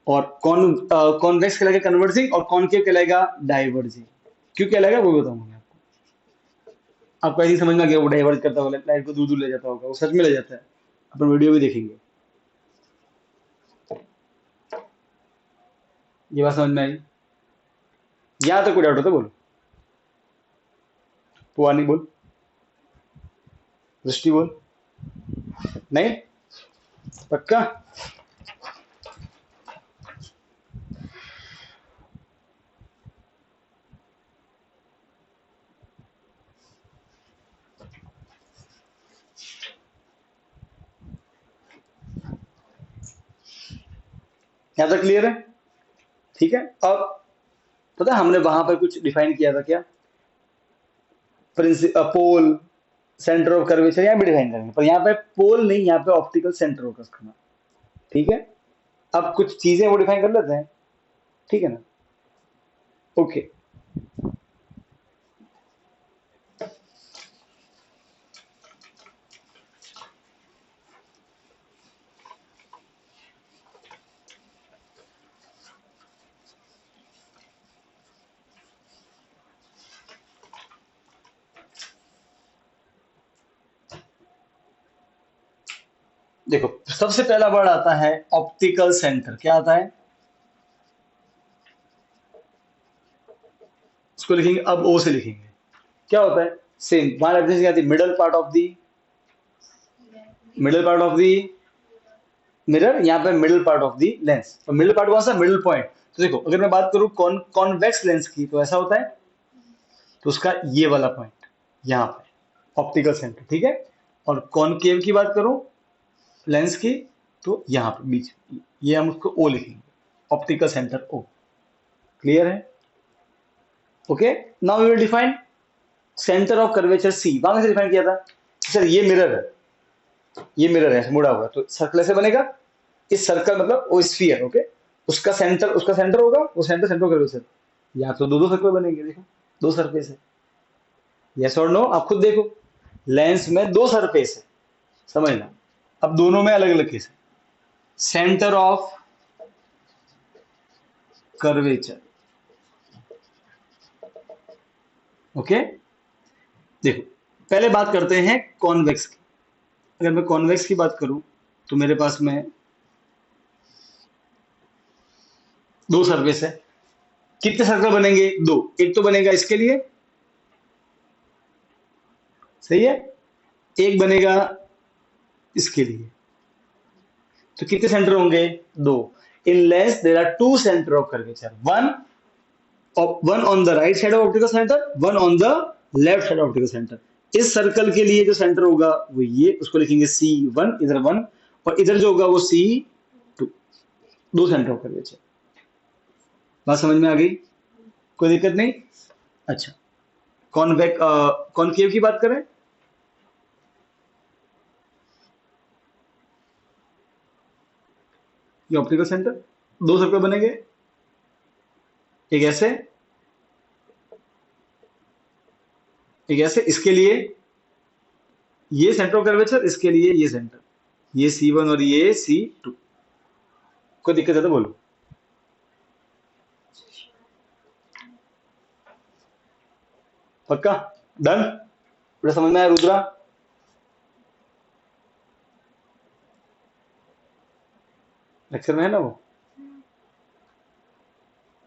और कॉन्वेक्स कहलाएगा कन्वर्जिंग, और कॉनकेव कहलाएगा डाइवर्जिंग। क्यों कहलाएगा वो बताऊंगा मैं आपको। आपको ऐसी समझ में आ गया, वो डाइवर्ज करता होगा, लाइट को दूर दूर ले जाता होगा, वो सच में ले जाता है, अपन वीडियो भी देखेंगे। ये बात समझ में आई? यहां तक कोई डाउट हो तो बोलो। पुआनी बोल, दृष्टि बोल, नहीं पक्का? यहां तक क्लियर है? ठीक है। अब पता है हमने वहां पर कुछ डिफाइन किया था क्या, पोल, सेंटर ऑफ कर्वेचर, यहाँ भी डिफाइन करेंगे, पर यहाँ पे पोल नहीं, यहाँ पे ऑप्टिकल सेंटर फोकस करना, ठीक है? अब कुछ चीजें वो डिफाइन कर लेते हैं, ठीक है ना? ओके, देखो सबसे पहला वर्ड आता है ऑप्टिकल सेंटर। क्या आता है? इसको लिखेंगे, अब ओ से लिखेंगे। क्या होता है? सेम वहां एडजेसेंसी क्या थी, middle part of the mirror, यहाँ पे middle part of the lens. और मिडिल पार्ट कौन सा, मिडिल पॉइंट। तो देखो अगर मैं बात करूं कॉन्वेक्स लेंस की तो ऐसा होता है, तो उसका ये वाला पॉइंट यहाँ पे ऑप्टिकल सेंटर, ठीक है। और कॉनकेव की बात करूं लेंस की, तो यहाँ पे बीच में, ये हम उसको ओ लिखेंगे, ऑप्टिकल सेंटर ओ। क्लियर है? Okay, now we will define centre of curvature C. वहां से डिफाइन किया था सर, ये मिरर है, ये मिरर है मुड़ा हुआ, तो सर्कल ऐसे बनेगा, इस सर्कल मतलब वो स्फीयर, ओके, उसका सेंटर होगा, वो सेंटर कर्वेचर। या तो दो दो सर्कल बनेंगे, देखो दो सरफेस है, यस और नो, आप खुद देखो, लेंस में दो सरफेस है, समझना। अब दोनों में अलग अलग केस है। Centre of curvature, okay. देखो पहले बात करते हैं कॉन्वेक्स की। अगर मैं कॉन्वेक्स की बात करूं तो मेरे पास में दो सरफेस है, कितने सर्कल बनेंगे, दो। एक तो बनेगा इसके लिए, सही है, एक बनेगा इसके लिए। तो कितने सेंटर होंगे, दो। In lens there are two centre of curvature, one on the right side of optical centre, one on the left side of optical centre. इस सर्कल के लिए जो सेंटर होगा वो ये, उसको लिखेंगे C1, इधर वन, और इधर जो होगा वो C2, दो सेंटर ऑफ कर्वेचर। बात समझ में आ गई, कोई दिक्कत नहीं। अच्छा, कॉनकेव की बात करें, ये ऑप्टिकल सेंटर, दो सर्कल बनेंगे, एक ऐसे, एक ऐसे, इसके लिए ये सेंटर ऑफ कर्वेचर, इसके लिए ये सेंटर, ये C1 और ये C2। कोई दिक्कत है तो बोलो। पक्का, डन, पूरा समझ में आया रुद्रा? लेक्चर में है ना वो,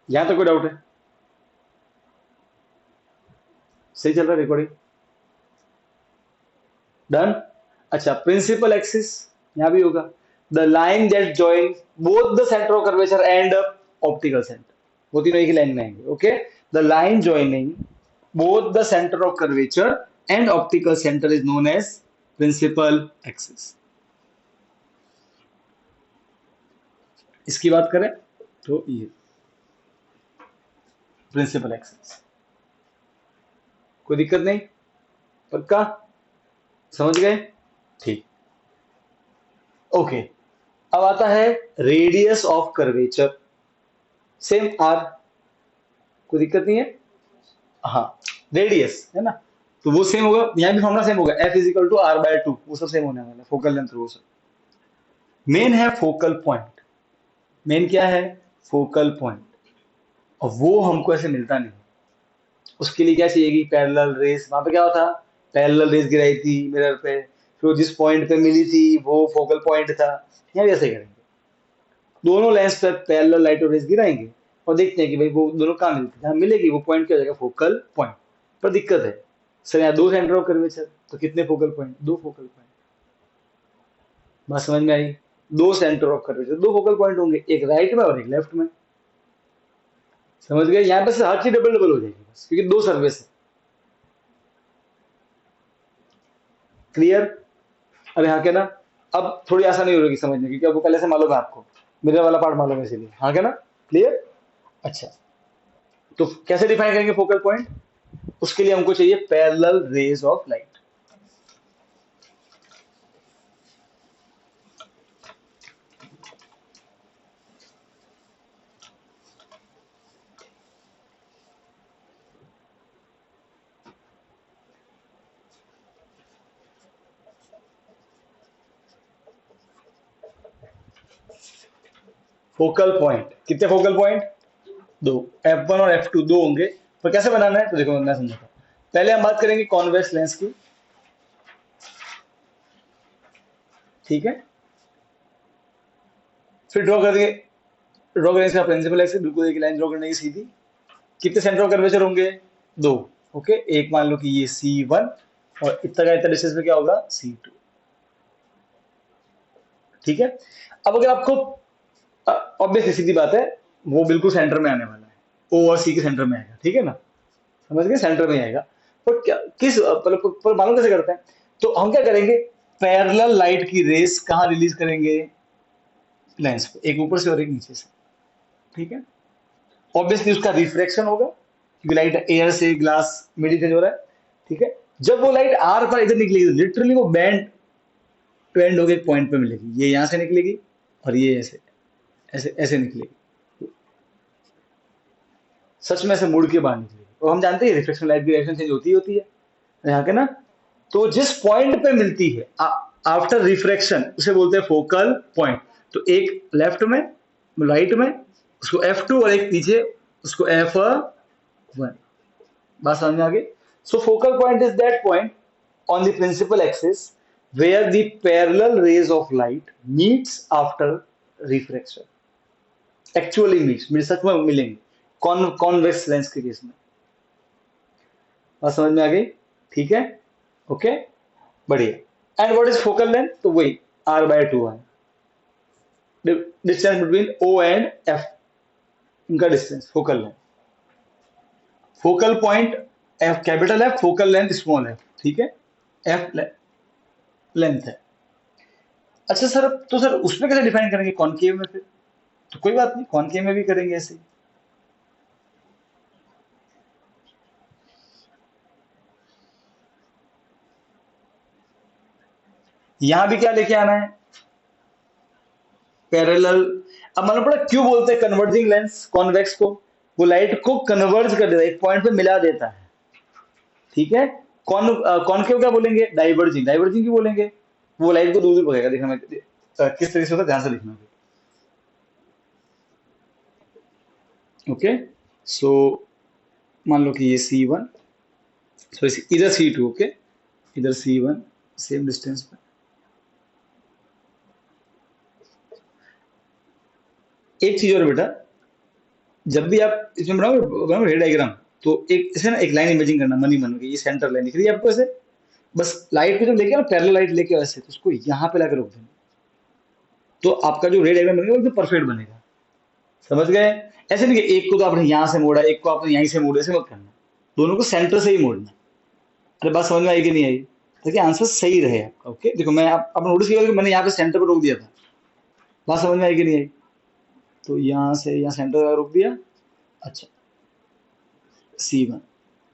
यहां तक कोई डाउट है? सही चल रहा है रिकॉर्डिंग, डन। अच्छा, प्रिंसिपल एक्सिस यहां भी होगा, the line that join both the centre of curvature and optical centre, वो तीनों एक ही लाइन में आएंगे, okay. The line joining both the centre of curvature and optical centre is known as principal axis. इसकी बात करें तो ये प्रिंसिपल एक्सिस, कोई दिक्कत नहीं, पक्का समझ गए, ठीक, ओके। अब आता है radius of curvature, same R, कोई दिक्कत नहीं है, हाँ, रेडियस है ना, तो वो सेम होगा, यहाँ भी फॉर्मूला सेम होगा, F is equal to R by two, वो सब सेम होने वाला है, फोकल लेंथ वो सब। मेन है फोकल पॉइंट, मेन क्या है, फोकल पॉइंट, और वो हमको ऐसे मिलता नहीं। उसके लिए क्या चाहिएगी, पैरेलल रेस। वहां पे क्या होता, पैरेलल रेस गिराई थी मिरर पे, फिर वो जिस पॉइंट पे मिली थी वो फोकल पॉइंट था। यहाँ भी ऐसे करेंगे, दोनों लेंस पे पैरेलल लाइट और रेस गिराएंगे और देखते हैं कि भाई वो दोनों कहाँ मिलती है, जहाँ मिलेगी वो पॉइंट क्या हो जाएगा, फोकल पॉइंट। पर दिक्कत है सर, यहाँ दो सेंटर ऑफ कर्वेचर, तो कितने फोकल पॉइंट, दो फोकल पॉइंट। बात समझ में आई, दो सेंटर ऑफ कर्वेचर, दो फोकल पॉइंट होंगे, एक राइट में और एक लेफ्ट में। समझ गए, यहाँ पे से हर चीज डबल डबल हो जाएगी बस, क्योंकि दो सर्विस है। क्लियर? अरे हाँ क्या ना, अब थोड़ी आसानी हो रही समझने की, क्योंकि अब वो पहले से मालूम है आपको, मेरा वाला पार्ट मालूम है इसीलिए, हाँ क्या ना, क्लियर। अच्छा, तो कैसे डिफाइन करेंगे फोकल पॉइंट, उसके लिए हमको चाहिए parallel raise of light. Focal point, कितने फोकल पॉइंट, दो, F1 और F2 दो होंगे। तो कैसे बनाना है, तो देखो मैं समझाता हूँ। पहले हम बात करेंगे कॉन्वेक्स लेंस की, ठीक है, फिर ड्रॉ कर देंगे, ड्रॉ करेंगे इसका प्रिंसिपल एक्सिस, बिल्कुल एक लाइन ड्रॉ करने की सीधी। कितने सेंटर ऑफ कर्वेचर होंगे, दो, ओके, एक मान लो कि ये C1 और इतना डिस्टेंस पे क्या होगा C2। ठीक है, अब अगर आपको ऑब्वियसली सीधी बात है, वो बिल्कुल सेंटर में आने वाला है, ओ और सी के सेंटर में आएगा, ठीक है ना, समझ गए, सेंटर में ही आएगा। पर क्या किस पर मालूम कैसे करते हैं, तो हम क्या करेंगे, पैरेलल लाइट की रेस कहाँ रिलीज करेंगे, लेंस पे, एक ऊपर से और एक नीचे से। ठीक है, ऑब्वियसली उसका रिफ्रैक्शन होगा क्योंकि लाइट एयर से ग्लास मीडियम चेंज हो रहा है। ठीक है, जब वो लाइट आर पर इधर निकलेगी, लिटरली वो बैंड टू एंड होकर एक पॉइंट पे मिलेगी, ये यहां से निकलेगी और ये ऐसे ऐसे ऐसे निकलेगी, सच में ऐसे मुड़ के बाहर निकलेगी। और हम जानते हैं रिफ्लेक्शन लाइट की डायरेक्शन चेंज होती है यहाँ के ना। तो जिस पॉइंट पे मिलती है आफ्टर रिफ्रैक्शन उसे बोलते हैं फोकल पॉइंट। तो एक लेफ्ट में, राइट में, उसको F2 और एक पीछे उसको F1। बात समझ में आ गई। So focal point is that point on the principal axis where the parallel rays of light meets after refraction, actually meets सच में मिलेंगे कॉन्वेक्स लेंस के केस में। बात समझ में आ गई, ठीक है, ओके, बढ़िया। And what is focal length, तो वही R/2 है, distance between O and F, इनका distance focal length. Focal point F capital F, focal length small f, ठीक है, F लेंथ है। अच्छा सर, तो सर उसमें कैसे डिफाइन करेंगे, कॉनकेव में फिर, तो कोई बात नहीं, कॉनकेव में भी करेंगे ऐसे ही। यहां भी क्या लेके आना है, पैरेलल। अब मालूम पड़ा क्यों बोलते हैं कन्वर्जिंग लेंस कॉन्वेक्स को, वो लाइट को कन्वर्ज कर देता है, एक पॉइंट पे मिला देता है। ठीक है, कॉनकेव क्या बोलेंगे, डाइवर्जिंग, डाइवर्जिंग क्यों बोलेंगे, वो लाइट को दूर दूर भगेगा। देखना मैं किस तरीके से होता है, ध्यान से देखना। ओके, सो मान लो कि ये C1, सो इधर C2, ओके, इधर C1, सेम डिस्टेंस पे। एक चीज और बेटा, जब भी आप इसमें बनाओ रे डायग्राम, तो एक इसे ना एक लाइन इमेजिंग करना मनी मन के, ये सेंटर लाइन दिख रही है आपको ऐसे, बस लाइट को जब लेके ना पैरेलल लाइट लेके ऐसे, तो उसको यहाँ पे लाकर रोक देना, तो आपका जो रे डायग्राम बनेगा वो एकदम परफेक्ट बनेगा। समझ गए, ऐसे नहीं कि एक को तो आपने यहाँ से मोड़ा, एक को आपने यहीं से मोड़ा, ऐसे मत करना, दोनों को सेंटर से ही मोड़ना। अरे बात समझ में आई कि नहीं आई, ताकि आंसर सही रहे आपका। ओके, देखो मैं आप नोटिस किया कि मैंने यहाँ पे सेंटर पर रोक दिया था, बात समझ में आई कि नहीं आई, तो यहाँ से यहाँ सेंटर पर रोक दिया। अच्छा, C1,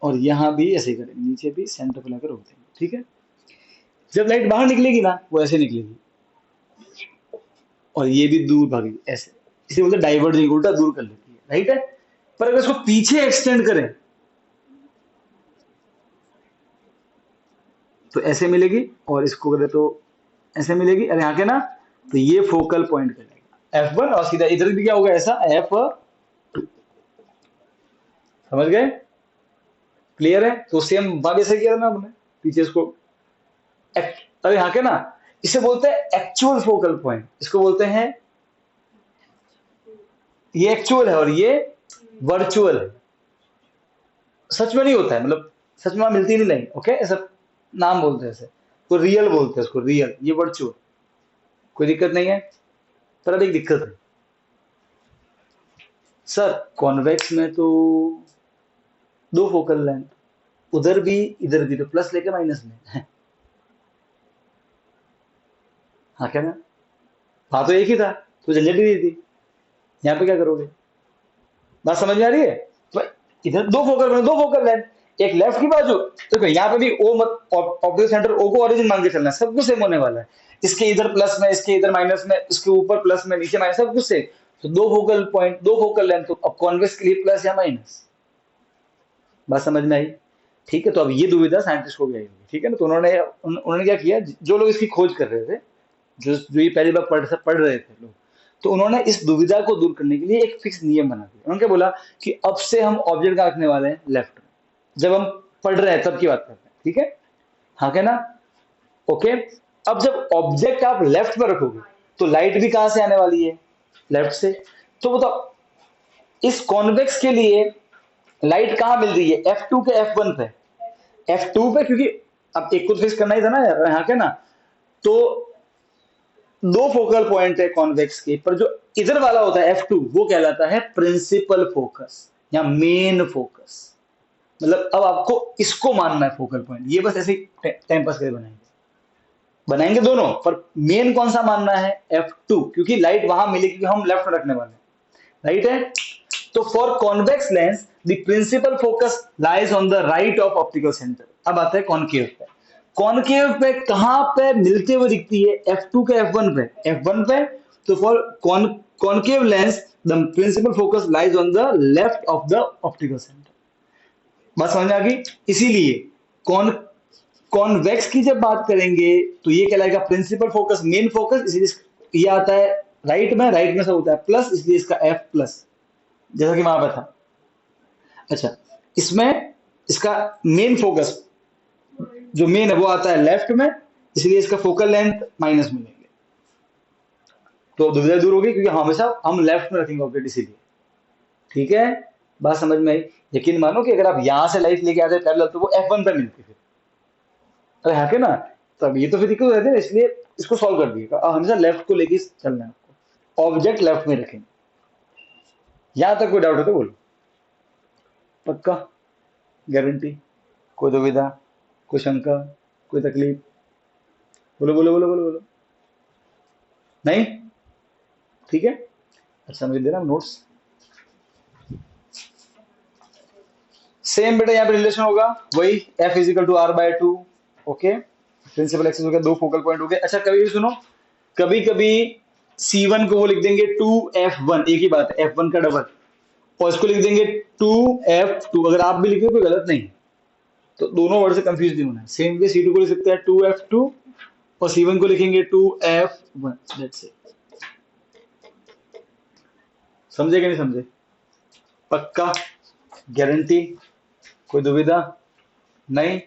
और यहाँ भी ऐसे ही करेंगे, नीचे भी सेंटर पर लाकर रोक देंगे। ठीक है, जब लाइट बाहर निकलेगी ना, वो ऐसे निकलेगी और ये भी दूर भागेगी ऐसे, इसे बोलते हैं डाइवर्जिंग, उल्टा दूर कर लेती है, राइट है। पर अगर इसको पीछे एक्सटेंड करें तो ऐसे मिलेगी, और इसको करें तो ऐसे मिलेगी, और यहाँ के ना, तो ये फोकल पॉइंट करेगा F1, और सीधा इधर भी क्या होगा ऐसा F2। समझ गए, क्लियर है। तो सेम भाग ऐसे किया था ना हमने, पीछे इसको अरे यहाँ के ना, इसे बोलते हैं एक्चुअल फोकल पॉइंट, इसको बोलते हैं, ये एक्चुअल है और ये वर्चुअल है। सच में नहीं होता है, मतलब सच में मिलती नहीं लाइन, ओके, ऐसा नाम बोलते हैं ऐसे, तो रियल बोलते हैं उसको, रियल, ये वर्चुअल, कोई दिक्कत नहीं है। पर अब एक दिक्कत है सर, कॉन्वेक्स में तो दो फोकल लेंथ, उधर भी इधर भी, तो प्लस लेके माइनस में हाँ क्या ना, हाँ तो एक ही था, तो झंझट ही नहीं थी। यहाँ पे क्या करोगे, बात समझ में आ रही है। तो इधर दो फोकल लेंथ, एक लेफ्ट की बाजू, तो यहाँ पे भी ओ मत, ऑपोजिट सेंटर ओ को ओरिजिन मान के चलना है, सब कुछ सेम होने वाला है। इसके इधर प्लस में, इसके इधर माइनस में, इसके ऊपर प्लस में, नीचे माइनस, सब कुछ सेम। तो दो फोकल पॉइंट, दो फोकल लेंथ, तो अब कॉन्वेक्स के लिए प्लस या माइनस, बात समझ में आई। ठीक है, तो अब ये दुविधा साइंटिस्ट को भी आई होगी, ठीक है ना। तो उन्होंने क्या किया, जो लोग इसकी खोज कर रहे थे, जो ये पहली बार पढ़ रहे थे लोग, तो उन्होंने इस दुविधा को दूर करने के लिए एक फिक्स नियम बना दिया। उन्होंने क्या बोला कि अब से हम ऑब्जेक्ट का रखने वाले हैं लेफ्ट में, जब हम पढ़ रहे हैं तब की बात करते हैं, ठीक है, हाँ क्या ना, ओके। अब जब ऑब्जेक्ट आप लेफ्ट में रखोगे तो लाइट भी कहां से आने वाली है, लेफ्ट से। तो बताओ, इस कॉन्वेक्स के लिए लाइट कहाँ मिल रही है, F2 के F1 पे, F2 पे, क्योंकि अब एक को फिक्स करना ही था ना यार यहाँ के ना, तो दो फोकल पॉइंट है कॉन्वेक्स के, पर जो इधर वाला होता है F2 वो कहलाता है प्रिंसिपल फोकस या मेन फोकस। मतलब अब आपको इसको मानना है फोकल पॉइंट, ये बस ऐसे टाइम पास करके बनाएंगे, बनाएंगे दोनों, पर मेन कौन सा मानना है, F2, क्योंकि लाइट वहां मिलेगी, क्योंकि हम लेफ्ट में रखने वाले हैं, राइट है। तो for convex lens the principal focus lies on the right of optical centre. अब आता है कॉनकेव पे, कॉनकेव पे कहां पे मिलते हुए दिखती है, F2 के F1 पे, F1 पे। तो for concave lens the principal focus lies on the left of the optical centre. बात समझ में आ गई। इसीलिए कॉन कॉन्वेक्स की जब बात करेंगे तो ये कहलाएगा प्रिंसिपल फोकस, मेन फोकस, इसलिए ये आता है राइट में से होता है प्लस, इसलिए इसका F प्लस, जैसा कि वहां पर था। अच्छा, इसमें इसका मेन फोकस जो मेन है वो आता है लेफ्ट में, इसलिए इसका फोकल लेंथ माइनस मिलेंगे। तो दुविधा दूर होगी, क्योंकि हमेशा हम लेफ्ट में रखेंगे ऑब्जेक्ट, इसीलिए। ठीक है, बात समझ में आई। यकीन मानो कि अगर आप यहां से लाइट लेके आते पैरेलल तो वो F1 पे मिलती फिर, अरे हाँ के ना, तब ये तो फिर दिक्कत हो जाती है ना, इसलिए इसको सॉल्व कर दिएगा। अब हमेशा लेफ्ट को लेके चलना है आपको, ऑब्जेक्ट लेफ्ट में रखेंगे। यहां तक कोई डाउट हो तो बोलो, पक्का, गारंटी, कोई दुविधा, कोई शंका, कोई तकलीफ, बोलो बोलो बोलो बोलो बोलो, नहीं, ठीक है। अच्छा, मुझे देना नोट्स। सेम बेटा यहाँ पे रिलेशन होगा वही, F is equal to R by two. Okay, principal axis हो गया, दो फोकल पॉइंट हो गए। अच्छा, कभी भी सुनो, कभी कभी C1 को वो लिख देंगे 2F1, एक ही बात है, F1 का डबल, और इसको लिख देंगे 2F2। अगर आप भी लिखे कोई गलत नहीं है, तो दोनों वर्ड से कंफ्यूज नहीं होना है। सेम वे C2 को लिख सकते हैं 2F2, और C1 को लिखेंगे 2F1, दैट्स इट। समझे कि नहीं समझे, पक्का, गारंटी, कोई दुविधा, नहीं,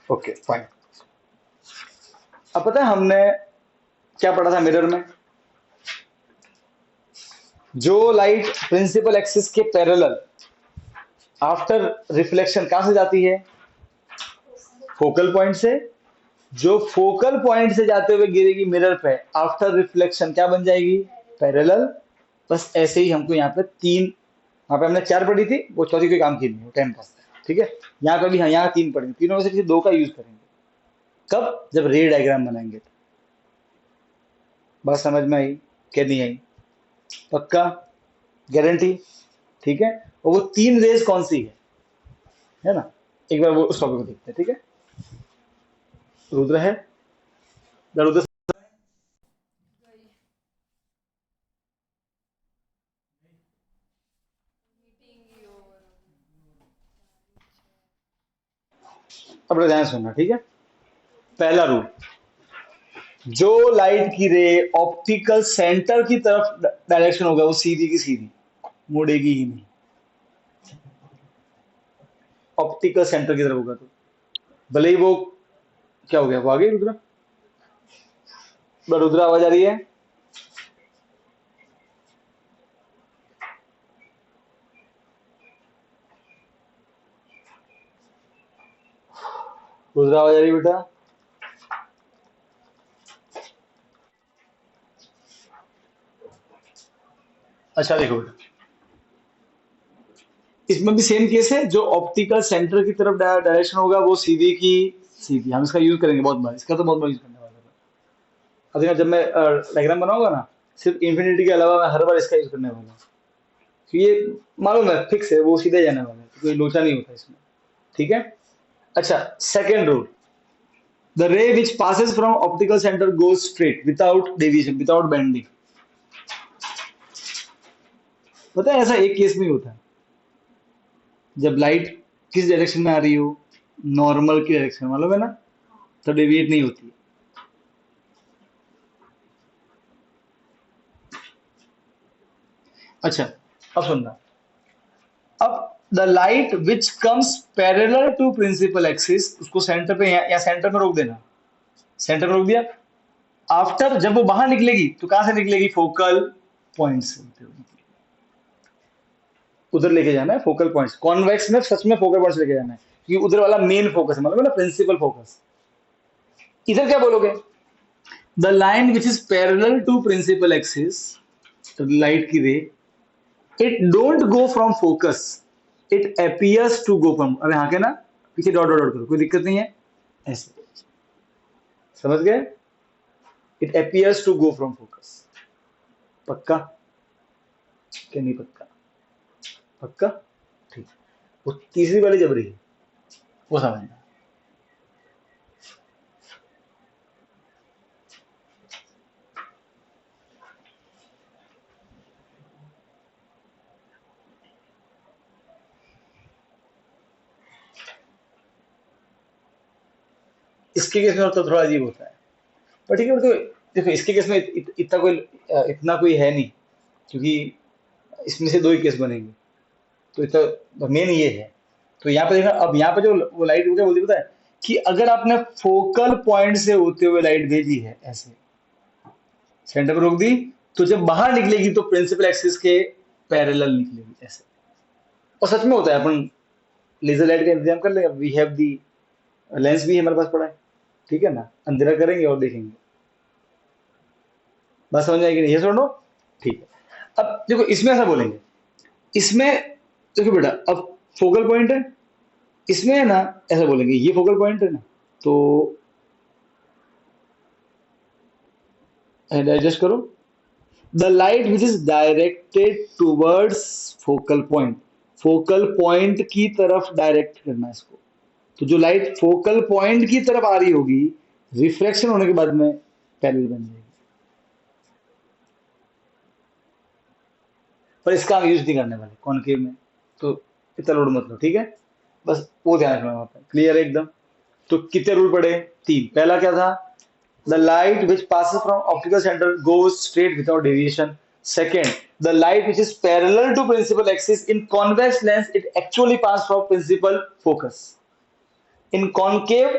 ओके फाइन। अब पता है हमने क्या पढ़ा था मिरर में, जो लाइट प्रिंसिपल एक्सिस के पैरेलल आफ्टर रिफ्लेक्शन कहां से जाती है, फोकल पॉइंट से, जो फोकल पॉइंट से जाते हुए गिरेगी मिरर पे, आफ्टर रिफ्लेक्शन क्या बन जाएगी, पैरेलल। बस ऐसे ही हमको यहाँ पे तीन, वहां पे हमने चार पढ़ी थी, वो चौथी कोई काम की नहीं, वो टाइम पास है, ठीक है। यहाँ पे भी, हाँ, यहाँ तीन पढ़ेंगे, तीनों में से किसी दो का यूज करेंगे, कब, जब रे डायग्राम बनाएंगे तो। बात समझ में आई क्या नहीं आई, पक्का, गारंटी, ठीक है। और वो तीन रेज कौन सी है ना, एक बार वो उस टॉपिक को देखते हैं, ठीक है। रुद्र है, रुद्र, वही मीटिंग ही ओवर अब ध्यान सुनना, ठीक है। पहला रूल, जो लाइट की रे ऑप्टिकल सेंटर की तरफ डायरेक्शन होगा वो सीधी की सीधी मुड़ेगी ही नहीं, ऑप्टिकल सेंटर की तरफ होगा तो, भले ही वो, क्या हो गया, वो आ गई रुद्रा, रुद्रा आवाज आ रही है, रुद्रा आवाज आ रही है बेटा। अच्छा देखो बेटा, इसमें भी सेम केस है, जो ऑप्टिकल सेंटर की तरफ डायरेक्शन होगा वो सीधी की सीधी, हम इसका यूज करेंगे बहुत बार, इसका तो बहुत बार यूज करने वाला है। अब देखना, जब मैं डायग्राम बनाऊंगा ना, सिर्फ इंफिनिटी के अलावा मैं हर बार इसका यूज करने वाला हूँ, तो ये मालूम है फिक्स है, वो सीधे जाने वाला है, तो कोई लोचा नहीं होता इसमें, ठीक है। अच्छा, सेकेंड रूल, द रे विच passes from optical centre goes straight without deviation, without bending। पता है ऐसा एक केस में ही होता है, जब लाइट किस डायरेक्शन में आ रही हो, नॉर्मल की डायरेक्शन, मालूम है ना, तो डेविएट नहीं होती। अच्छा, अब सुनना, अब the light which comes parallel to principal axis, उसको सेंटर पे या सेंटर में रोक देना, सेंटर में रोक दिया। आफ्टर जब वो बाहर निकलेगी तो कहां से निकलेगी, फोकल पॉइंट से होते हुए निकलेगी। उधर लेके जाना है फोकल पॉइंट्स, कॉन्वेक्स में सच में फोकल पॉइंट्स लेके जाना है, क्योंकि उधर वाला मेन फोकस है, मतलब ना प्रिंसिपल फोकस। इधर क्या बोलोगे, the line which is parallel to principal axis, तो लाइट की ray, it don't go from focus, it appears to go from, अब यहाँ के ना पीछे डॉट डॉट डॉट करो, कोई दिक्कत नहीं है, ऐसे समझ गए, it appears to go from focus. पक्का क्या नहीं पक्का, पक्का ठीक। वो तीसरी वाली जबरी है, वो समझना। इसके केस में तो थोड़ा अजीब होता है, पर ठीक है, तो देखो इसके केस में इतना कोई इतना कोई है नहीं, क्योंकि इसमें से दो ही केस बनेंगे, तो इतना मेन ये है। तो यहाँ पे देखना, अब यहाँ पे जो वो लाइट क्या बोलती है पता है, कि अगर आपने फोकल पॉइंट से होते हुए लाइट भेजी है ऐसे, सेंटर पर रोक दी, तो जब बाहर निकलेगी तो प्रिंसिपल एक्सिस के पैरेलल निकलेगी ऐसे। और सच में होता है, अपन लेजर लाइट का इंतजाम कर लेंगे, वी हैव दी लेंस भी हमारे पास पड़ा है, ठीक है ना, अंधेरा करेंगे और देखेंगे, बात समझ आएगी नहीं, ये सुनो, ठीक है। अब देखो इसमें ऐसा बोलेंगे, इसमें देखो बेटा, अब फोकल पॉइंट है, इसमें है ना, ऐसा बोलेंगे ये फोकल पॉइंट है ना, तो एडजस्ट करो, the light which is directed towards focal point, focal point की तरफ डायरेक्ट करना है इसको, तो जो लाइट फोकल पॉइंट की तरफ आ रही होगी, रिफ्लेक्शन होने के बाद में पैरेलल बन जाएगी। पर इसका हम यूज नहीं करने वाले कॉनकेव में, तो इतना लोड मत लो, ठीक है, बस वो ध्यान रखना वहां पर, क्लियर है एकदम। तो कितने रूल पड़े, तीन। पहला क्या था, the light which passes from optical centre goes straight without deviation. Second, the light which is parallel to principal axis in convex lens, it actually passes from principal focus. In concave,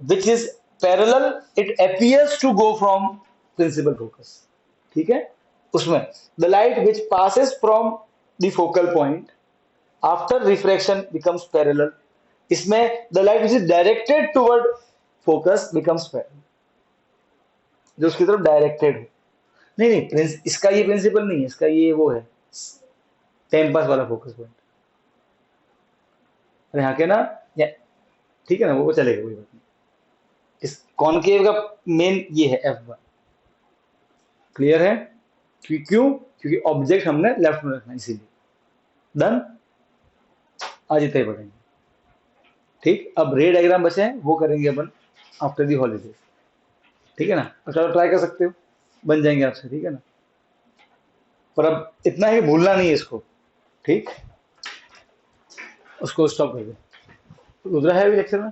which is parallel, it appears to go from principal focus. ठीक है, उसमें the light which passes from the focal point after refraction becomes parallel. इसमें the light which is directed toward focus becomes parallel, जो उसकी तरफ directed हो। नहीं नहीं, इसका ये प्रिंसिपल नहीं है, इसका ये वो है, टाइम पास वाला फोकस पॉइंट, और यहाँ के ना, या ठीक है ना, वो चलेगा, कोई बात नहीं। इस कॉनकेव का मेन ये है F1, क्लियर है, क्यों, क्योंकि ऑब्जेक्ट हमने लेफ्ट में रखना, इसीलिए। डन, आज इतना ही पढ़ेंगे, ठीक। अब रे डायग्राम बचे हैं, वो करेंगे अपन आफ्टर दी हॉलीडेज, ठीक है ना, अच्छा ट्राई कर सकते हो, बन जाएंगे आपसे, ठीक है ना। पर अब इतना ही भूलना नहीं है इसको, ठीक, उसको स्टॉप कर दे। रुद्रा है अभी लेक्चर में?